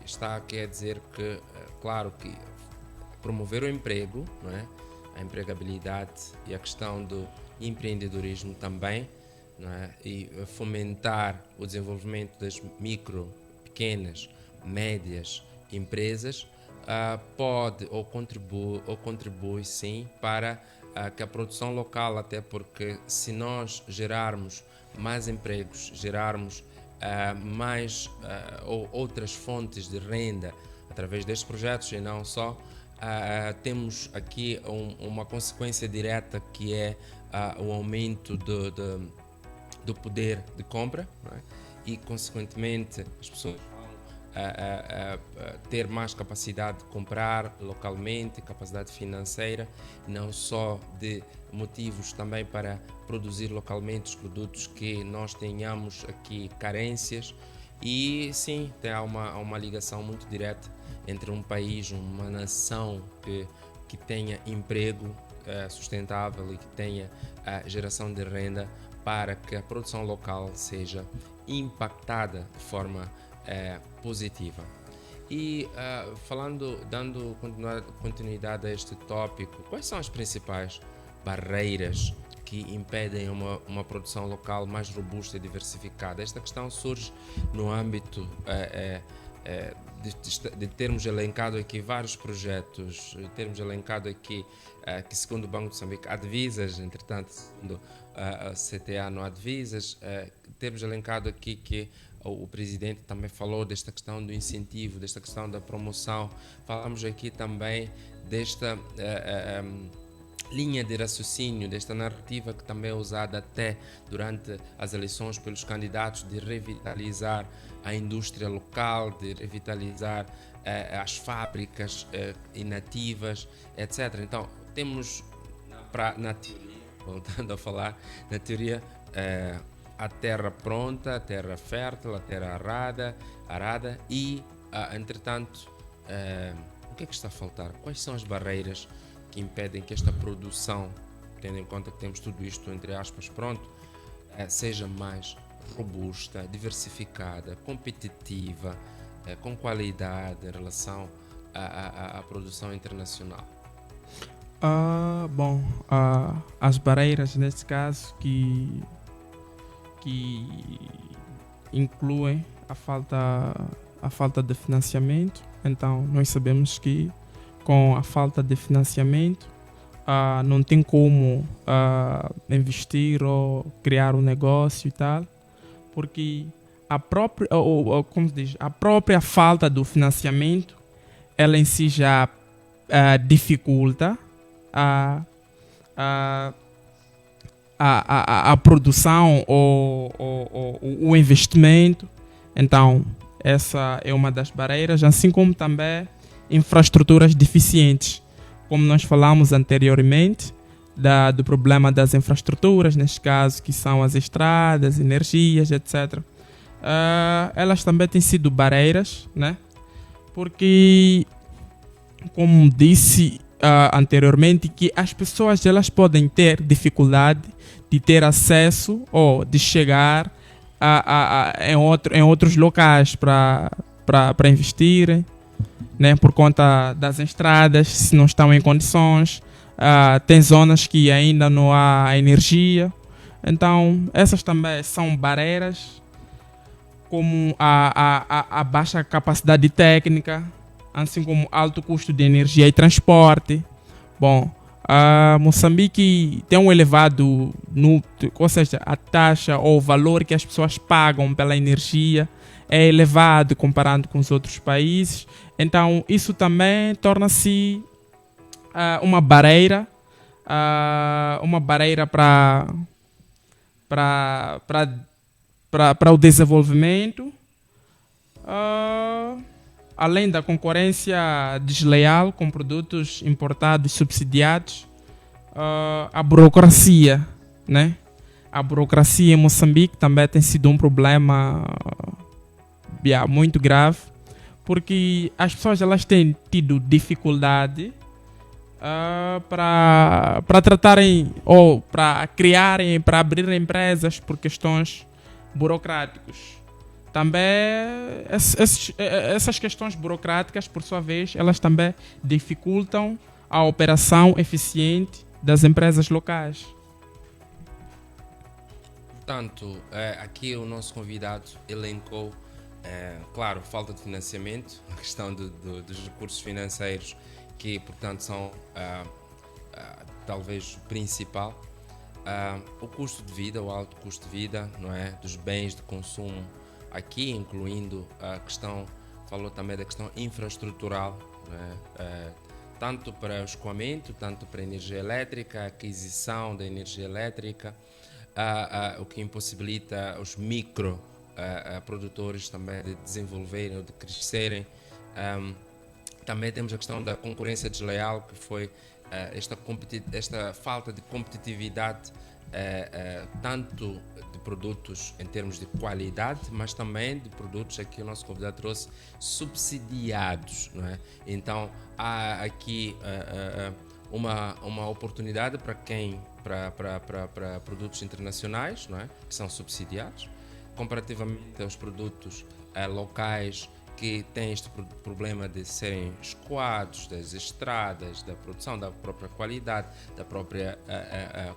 está aqui a dizer que, claro que promover o emprego, não é? A empregabilidade e a questão do empreendedorismo também, não é? E fomentar o desenvolvimento das micro, pequenas, médias empresas pode ou contribui sim para que a produção local, até porque se nós gerarmos mais empregos, gerarmos mais ou outras fontes de renda através destes projetos e não só, temos aqui uma consequência direta, que é o aumento do poder de compra, não é? E consequentemente as pessoas ter mais capacidade de comprar localmente, capacidade financeira, não só de motivos também para produzir localmente os produtos que nós tenhamos aqui carências. E sim, tem uma ligação muito direta entre um país, uma nação que tenha emprego sustentável e que tenha geração de renda, para que a produção local seja impactada de forma positiva. E dando continuidade a este tópico, quais são as principais barreiras que impedem uma produção local mais robusta e diversificada? Esta questão surge no âmbito de termos elencado aqui vários projetos, termos elencado aqui que, segundo o Banco de Moçambique, há divisas, entretanto, segundo a CTA não há divisas. Temos elencado aqui que o presidente também falou desta questão do incentivo, desta questão da promoção. Falamos aqui também desta linha de raciocínio, desta narrativa que também é usada até durante as eleições pelos candidatos, de revitalizar a indústria local, de revitalizar as fábricas inativas, etc. Então, temos na teoria, voltando a falar, na teoria, a terra pronta, a terra fértil, a terra arada e, entretanto, o que é que está a faltar? Quais são as barreiras que impedem que esta produção, tendo em conta que temos tudo isto, entre aspas, pronto, seja mais robusta, diversificada, competitiva, com qualidade em relação à produção internacional? As barreiras, nesse caso, que incluem a falta a falta de financiamento. Então, nós sabemos que com a falta de financiamento, não tem como investir ou criar um negócio e tal, porque a própria falta do financiamento, ela em si já dificulta a produção ou o investimento. Então, essa é uma das barreiras, assim como também infraestruturas deficientes. Como nós falamos anteriormente, do problema das infraestruturas, neste caso, que são as estradas, energias, etc. Elas também têm sido barreiras, né? Porque, como disse anteriormente, que as pessoas elas podem ter dificuldade de ter acesso ou de chegar em outros locais para investirem, né? Por conta das estradas, se não estão em condições. Tem zonas que ainda não há energia. Então, essas também são barreiras, como a baixa capacidade técnica, assim como alto custo de energia e transporte. Bom, Moçambique tem um elevado, ou seja, a taxa ou o valor que as pessoas pagam pela energia é elevado comparado com os outros países. Então, isso também torna-se uma barreira para o desenvolvimento, além da concorrência desleal com produtos importados subsidiados, a burocracia, né? A burocracia em Moçambique também tem sido um problema muito grave, porque as pessoas elas têm tido dificuldade para tratarem ou para criarem, para abrir empresas por questões burocráticas. Também essas questões burocráticas, por sua vez, elas também dificultam a operação eficiente das empresas locais. Portanto, aqui o nosso convidado elencou, claro, falta de financiamento, a questão dos recursos financeiros, que, portanto, são talvez o principal. O custo de vida, o alto custo de vida, não é, dos bens de consumo, aqui incluindo a questão, falou também da questão infraestrutural, não é? Tanto para o escoamento, tanto para a energia elétrica, a aquisição da energia elétrica, o que impossibilita os micro produtores também de desenvolverem ou de crescerem. Também temos a questão da concorrência desleal, que foi esta falta de competitividade, tanto de produtos em termos de qualidade, mas também de produtos, aqui o nosso convidado trouxe, subsidiados, não é? Então há aqui uma oportunidade para produtos internacionais, não é? Que são subsidiados, comparativamente aos produtos locais, que têm este problema de serem escoados das estradas, da produção, da própria qualidade, da própria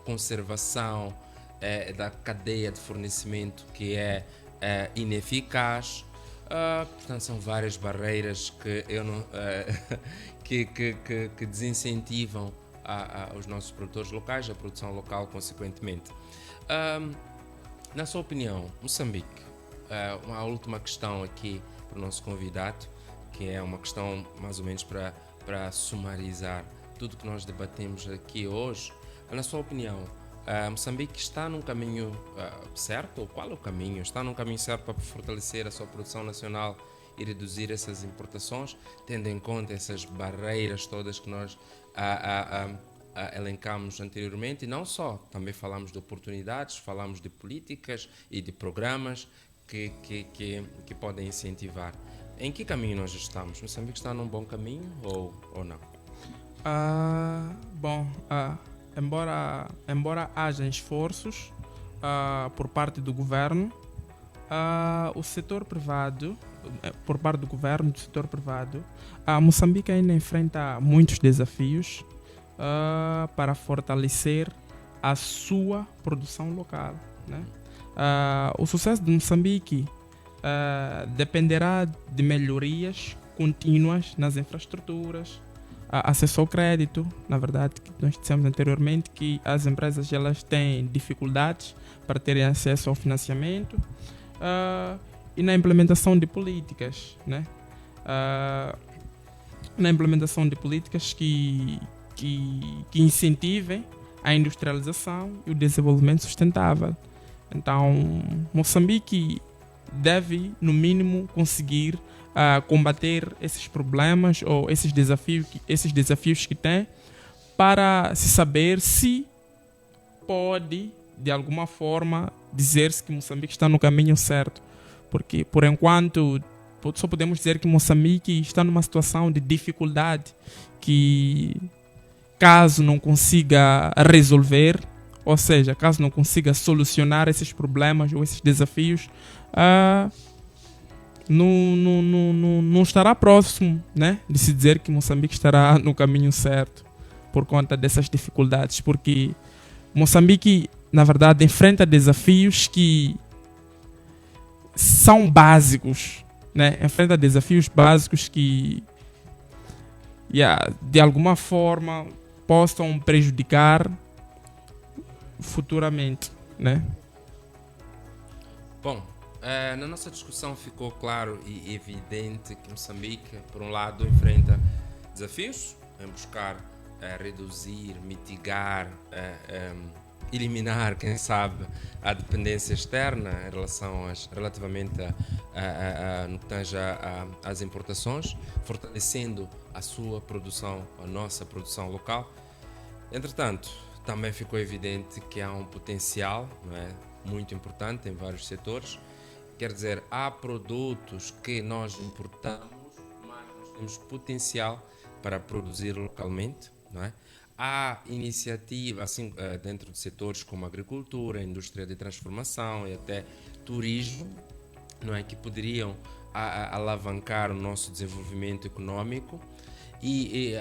conservação, da cadeia de fornecimento que é ineficaz. Portanto, são várias barreiras que eu não, que desincentivam os nossos produtores locais, a produção local, consequentemente. Na sua opinião, Moçambique, uma última questão aqui para o nosso convidado, que é uma questão mais ou menos para sumarizar tudo que nós debatemos aqui hoje. Na sua opinião, Moçambique está num caminho certo? Ou qual é o caminho? Está num caminho certo para fortalecer a sua produção nacional e reduzir essas importações, tendo em conta essas barreiras todas que nós elencamos anteriormente? E não só, também falamos de oportunidades, falamos de políticas e de programas que podem incentivar. Em que caminho nós estamos? Moçambique está num bom caminho ou não? Embora haja esforços por parte do governo, o setor privado, por parte do governo, do setor privado, Moçambique ainda enfrenta muitos desafios para fortalecer a sua produção local, né? O sucesso de Moçambique dependerá de melhorias contínuas nas infraestruturas, acesso ao crédito. Na verdade, que nós dissemos anteriormente que as empresas elas têm dificuldades para terem acesso ao financiamento, e na implementação de políticas, né? Na implementação de políticas que incentivem a industrialização e o desenvolvimento sustentável. Então, Moçambique deve, no mínimo, conseguir combater esses problemas ou esses desafios que tem, para se saber se pode, de alguma forma, dizer-se que Moçambique está no caminho certo. Porque, por enquanto, só podemos dizer que Moçambique está numa situação de dificuldade que, caso não consiga resolver, ou seja, caso não consiga solucionar esses problemas ou esses desafios, não estará próximo, né, de se dizer que Moçambique estará no caminho certo por conta dessas dificuldades. Porque Moçambique, na verdade, enfrenta desafios que são básicos, né? Enfrenta desafios básicos que, de alguma forma, possam prejudicar futuramente, né? Bom, na nossa discussão ficou claro e evidente que Moçambique, por um lado, enfrenta desafios em buscar reduzir, mitigar, eliminar, quem sabe, a dependência externa em relação relativamente no que tange às importações, fortalecendo a sua produção, a nossa produção local. Entretanto, também ficou evidente que há um potencial, não é, muito importante em vários setores. Quer dizer, há produtos que nós importamos, mas nós temos potencial para produzir localmente, não é? Há iniciativa, assim, dentro de setores como agricultura, indústria de transformação e até turismo, não é, que poderiam alavancar o nosso desenvolvimento econômico. E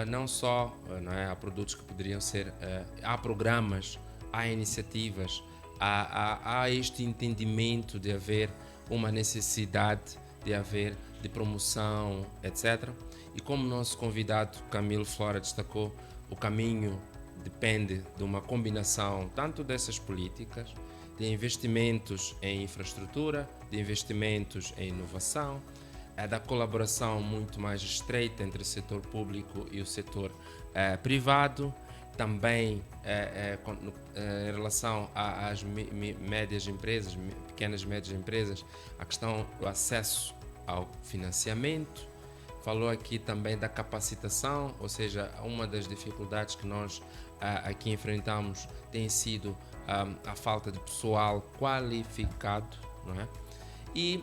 não só, não é, há produtos que poderiam ser, há programas, há iniciativas, há este entendimento de haver uma necessidade de promoção, etc. E como o nosso convidado Camilo Flora destacou, o caminho depende de uma combinação tanto dessas políticas, de investimentos em infraestrutura, de investimentos em inovação, da colaboração muito mais estreita entre o setor público e o setor privado, também em relação às médias empresas, pequenas e médias empresas, a questão do acesso ao financiamento. Falou aqui também da capacitação, ou seja, uma das dificuldades que nós aqui enfrentamos tem sido a falta de pessoal qualificado, não é? E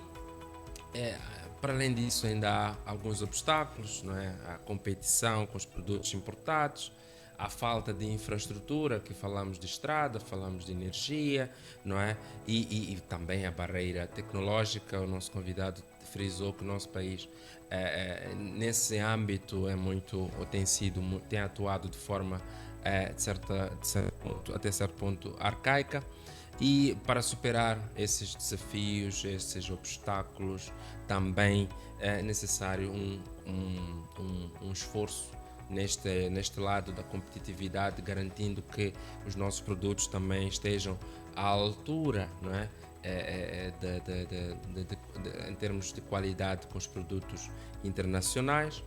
para além disso ainda há alguns obstáculos, não é? A competição com os produtos importados, a falta de infraestrutura, que falamos de estrada, falamos de energia, não é? E também a barreira tecnológica. O nosso convidado frisou que o nosso país nesse âmbito tem atuado de forma até certo ponto arcaica. E para superar esses desafios, esses obstáculos, também é necessário um esforço neste lado da competitividade, garantindo que os nossos produtos também estejam à altura, não é? Em termos de qualidade com os produtos internacionais.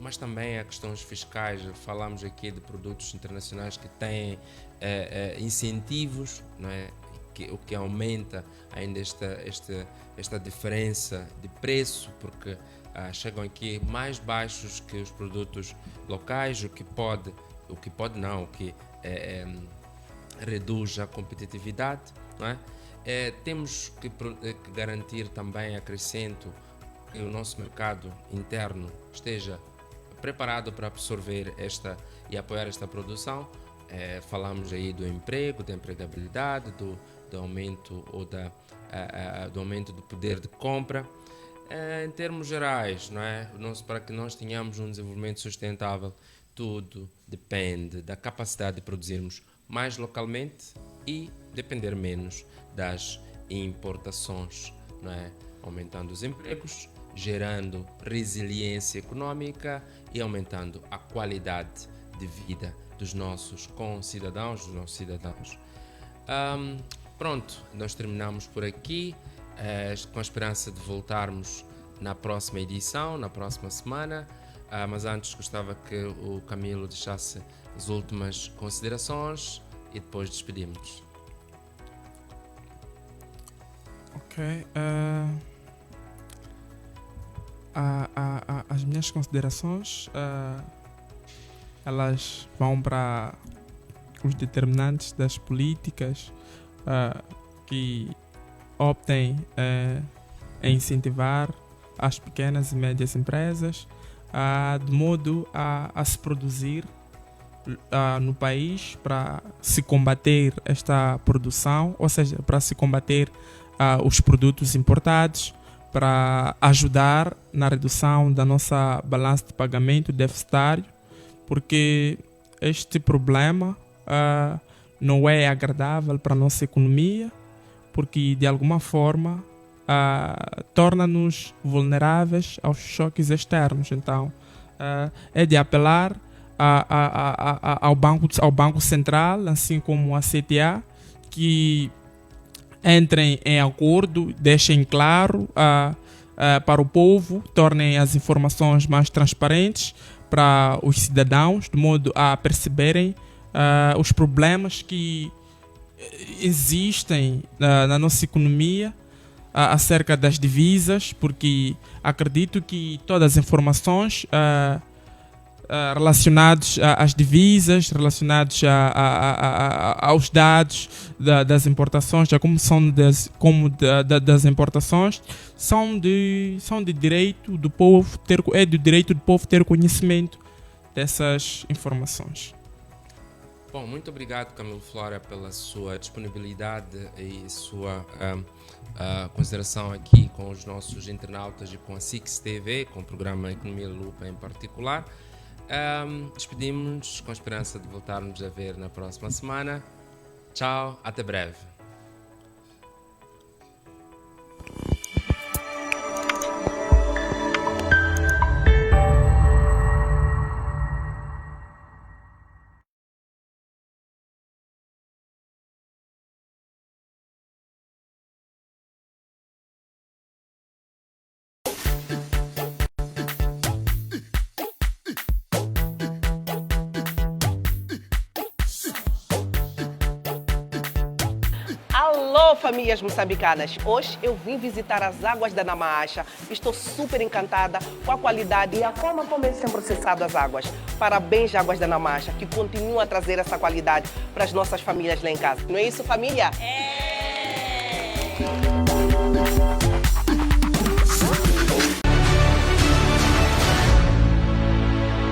Mas também há questões fiscais. Falamos aqui de produtos internacionais que têm incentivos, não é? O que aumenta ainda esta diferença de preço, porque chegam aqui mais baixos que os produtos locais, o que reduz a competitividade, não é? Temos que garantir também, acrescento, que o nosso mercado interno esteja preparado para absorver e apoiar esta produção. Falamos aí do emprego, da empregabilidade, do aumento do aumento do poder de compra. Em termos gerais, não é? Para que nós tenhamos um desenvolvimento sustentável, tudo depende da capacidade de produzirmos mais localmente e depender menos das importações não é? Aumentando os empregos, gerando resiliência econômica e aumentando a qualidade de vida dos nossos concidadãos, dos nossos cidadãos. Pronto, nós terminamos por aqui, com a esperança de voltarmos na próxima edição, na próxima semana. Mas antes gostava que o Camilo deixasse as últimas considerações e depois despedimos. Ok. As minhas considerações elas vão para os determinantes das políticas que optem em incentivar as pequenas e médias empresas de modo a se produzir no país para se combater esta produção, ou seja, para se combater os produtos importados, para ajudar na redução da nossa balança de pagamento deficitário, porque este problema não é agradável para a nossa economia, porque de alguma forma torna-nos vulneráveis aos choques externos. Então, é de apelar ao Banco Central, assim como a CTA, que entrem em acordo, deixem claro para o povo, tornem as informações mais transparentes para os cidadãos, de modo a perceberem os problemas que existem na nossa economia acerca das divisas, porque acredito que todas as informações relacionadas às divisas, relacionadas aos dados das importações, da comissão das importações, são de direito do povo ter conhecimento dessas informações. Bom, muito obrigado, Camilo Flora, pela sua disponibilidade e sua consideração aqui com os nossos internautas e com a SIX TV, com o programa Economia Lupa em particular. Despedimos-nos com a esperança de voltarmos a ver na próxima semana. Tchau, até breve. Alô, famílias moçambicanas! Hoje eu vim visitar as águas da Namacha. Estou super encantada com a qualidade e a forma como eles têm processado as águas. Parabéns, Águas da Namacha, que continuam a trazer essa qualidade para as nossas famílias lá em casa. Não é isso, família?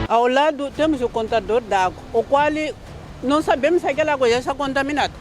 Ao lado temos o contador d'água, o qual não sabemos se aquela água já está contaminada.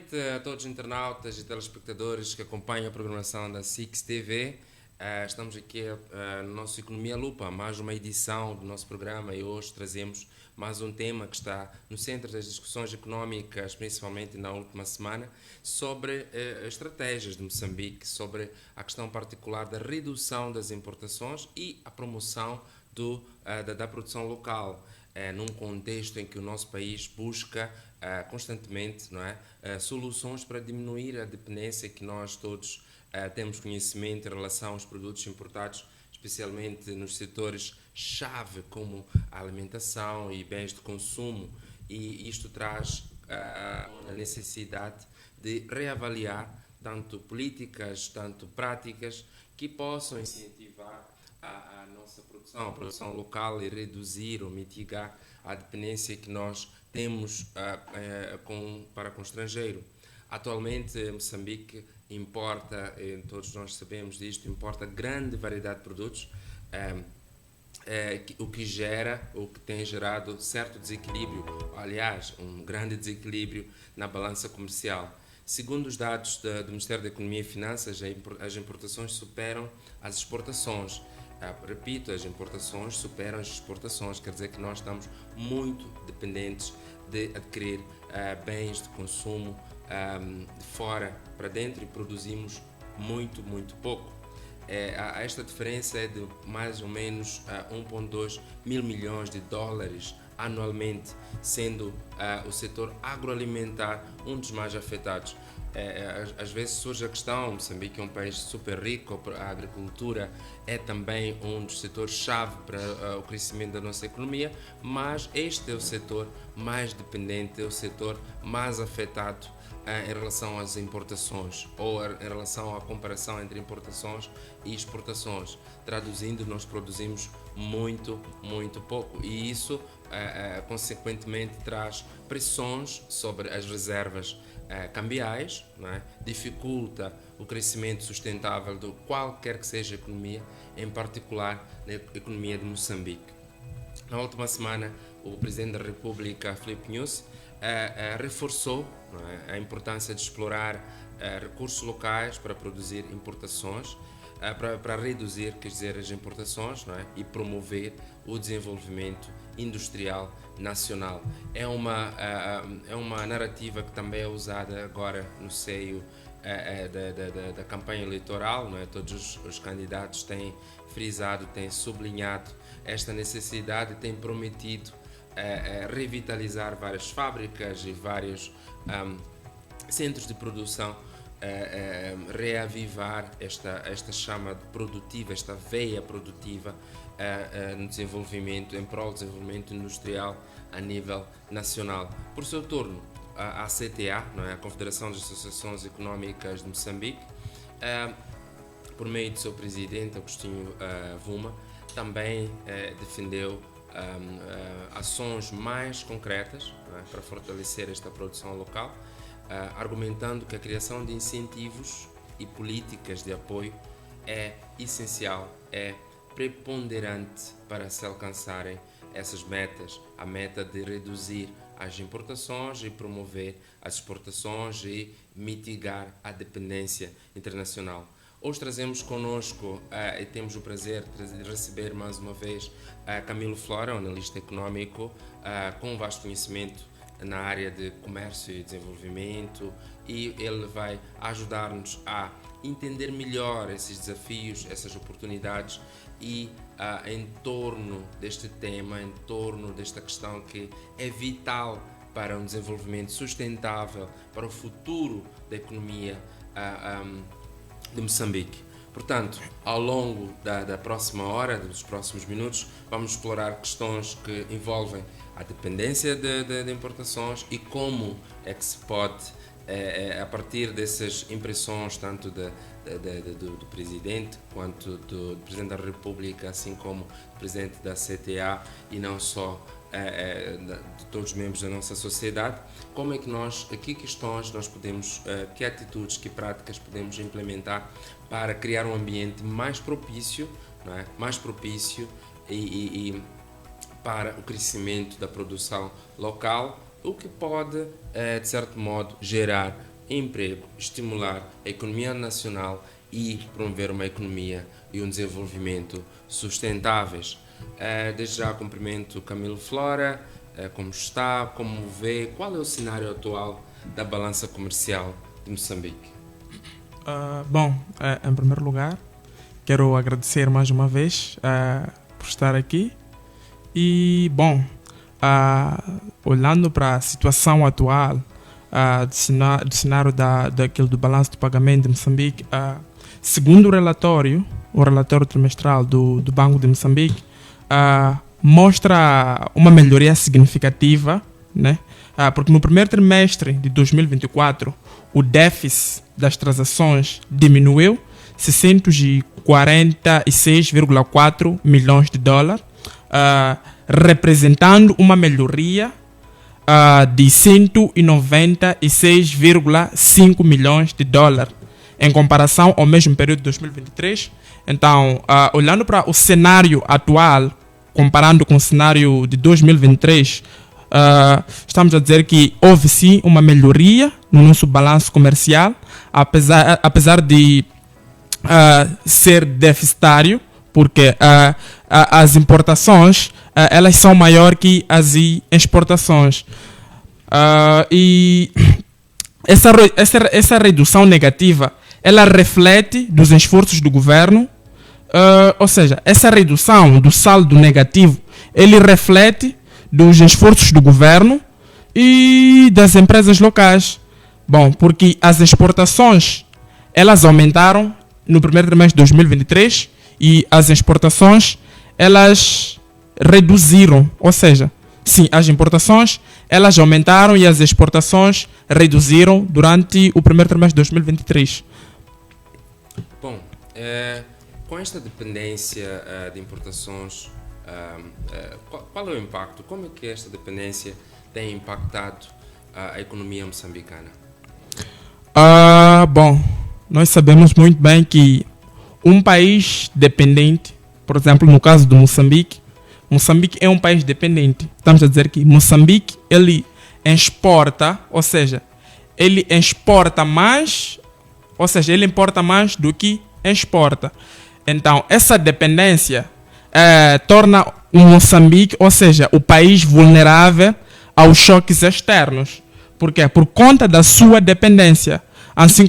noite a todos os internautas e telespectadores que acompanham a programação da SIX TV. Estamos aqui no nosso Economia Lupa, mais uma edição do nosso programa, e hoje trazemos mais um tema que está no centro das discussões económicas, principalmente na última semana, sobre estratégias de Moçambique, sobre a questão particular da redução das importações e a promoção da produção local, num contexto em que o nosso país busca constantemente, não é, soluções para diminuir a dependência que nós todos temos conhecimento em relação aos produtos importados, especialmente nos setores-chave como a alimentação e bens de consumo, e isto traz a necessidade de reavaliar tanto políticas, tanto práticas que possam incentivar a nossa produção, a produção local, e reduzir ou mitigar a dependência que nós temos para com o estrangeiro. Atualmente, Moçambique importa, todos nós sabemos disto, importa grande variedade de produtos, o que tem gerado certo desequilíbrio, aliás, um grande desequilíbrio na balança comercial. Segundo os dados do Ministério da Economia e Finanças, as importações superam as exportações. Repito, as importações superam as exportações, quer dizer que nós estamos muito dependentes de adquirir bens de consumo de fora para dentro, e produzimos muito pouco. Esta diferença é de mais ou menos 1,2 mil milhões de dólares anualmente, sendo o setor agroalimentar um dos mais afetados. Às vezes surge a questão: Moçambique é um país super rico, a agricultura é também um dos setores-chave para o crescimento da nossa economia, mas este é o setor mais dependente, é o setor mais afetado em relação às importações, ou em relação à comparação entre importações e exportações. Traduzindo, nós produzimos muito pouco, e isso consequentemente traz pressões sobre as reservas cambiais, não é? Dificulta o crescimento sustentável de qualquer que seja a economia, em particular na economia de Moçambique. Na última semana, o Presidente da República, Filipe Nyusi, reforçou, não é, a importância de explorar recursos locais para produzir importações, para reduzir, quer dizer, as importações, não é, e promover o desenvolvimento industrial nacional. É uma narrativa que também é usada agora no seio da campanha eleitoral, não é? Todos os candidatos têm frisado, têm sublinhado esta necessidade, têm prometido revitalizar várias fábricas e vários centros de produção, reavivar esta chama produtiva, esta veia produtiva no desenvolvimento, em prol do desenvolvimento industrial a nível nacional. Por seu turno, a CTA, não é? A Confederação das Associações Económicas de Moçambique, por meio do seu presidente, Agostinho Vuma, também defendeu ações mais concretas, não é, para fortalecer esta produção local, argumentando que a criação de incentivos e políticas de apoio é essencial, é preponderante para se alcançarem essas metas, a meta de reduzir as importações e promover as exportações e mitigar a dependência internacional. Hoje trazemos connosco e temos o prazer de receber mais uma vez Camilo Flora, um analista econômico com vasto conhecimento na área de comércio e desenvolvimento, e ele vai ajudar-nos a entender melhor esses desafios, essas oportunidades, e em torno deste tema, em torno desta questão que é vital para um desenvolvimento sustentável, para o futuro da economia de Moçambique. Portanto, ao longo da próxima hora, dos próximos minutos, vamos explorar questões que envolvem a dependência de importações e como é que se pode, a partir dessas impressões, tanto do Presidente quanto do Presidente da República, assim como do Presidente da CTA, e não só de todos os membros da nossa sociedade, como é que que questões nós podemos, que atitudes, que práticas podemos implementar para criar um ambiente mais propício, não é? Mais propício e para o crescimento da produção local, o que pode, de certo modo, gerar emprego, estimular a economia nacional e promover uma economia e um desenvolvimento sustentáveis. Desde já cumprimento Camilo Flora, como está, como vê, qual é o cenário atual da balança comercial de Moçambique? Em primeiro lugar, quero agradecer mais uma vez por estar aqui. E, olhando para a situação atual do cenário daquele do balanço de pagamento de Moçambique, segundo o relatório trimestral do Banco de Moçambique, mostra uma melhoria significativa, né? Porque no primeiro trimestre de 2024, o déficit das transações diminuiu 646,4 milhões de dólares, representando uma melhoria de 196,5 milhões de dólares em comparação ao mesmo período de 2023. Então, olhando para o cenário atual, comparando com o cenário de 2023, estamos a dizer que houve sim uma melhoria no nosso balanço comercial, apesar de ser deficitário, porque as importações elas são maiores que as exportações. E essa redução negativa ela reflete dos esforços do governo, ou seja, essa redução do saldo negativo ele reflete dos esforços do governo e das empresas locais. Porque as exportações elas aumentaram no primeiro trimestre de 2023 e as exportações elas reduziram, ou seja, sim, as importações elas aumentaram e as exportações reduziram durante o primeiro trimestre de 2023. Com esta dependência de importações, qual é o impacto? Como é que esta dependência tem impactado a economia moçambicana? Nós sabemos muito bem que um país dependente, por exemplo, no caso do Moçambique é um país dependente. Estamos a dizer que Moçambique, ele exporta, ou seja, ele exporta mais, ou seja, ele importa mais do que exporta. Então, essa dependência torna o Moçambique, ou seja, o país vulnerável aos choques externos. Por quê? Por conta da sua dependência. Assim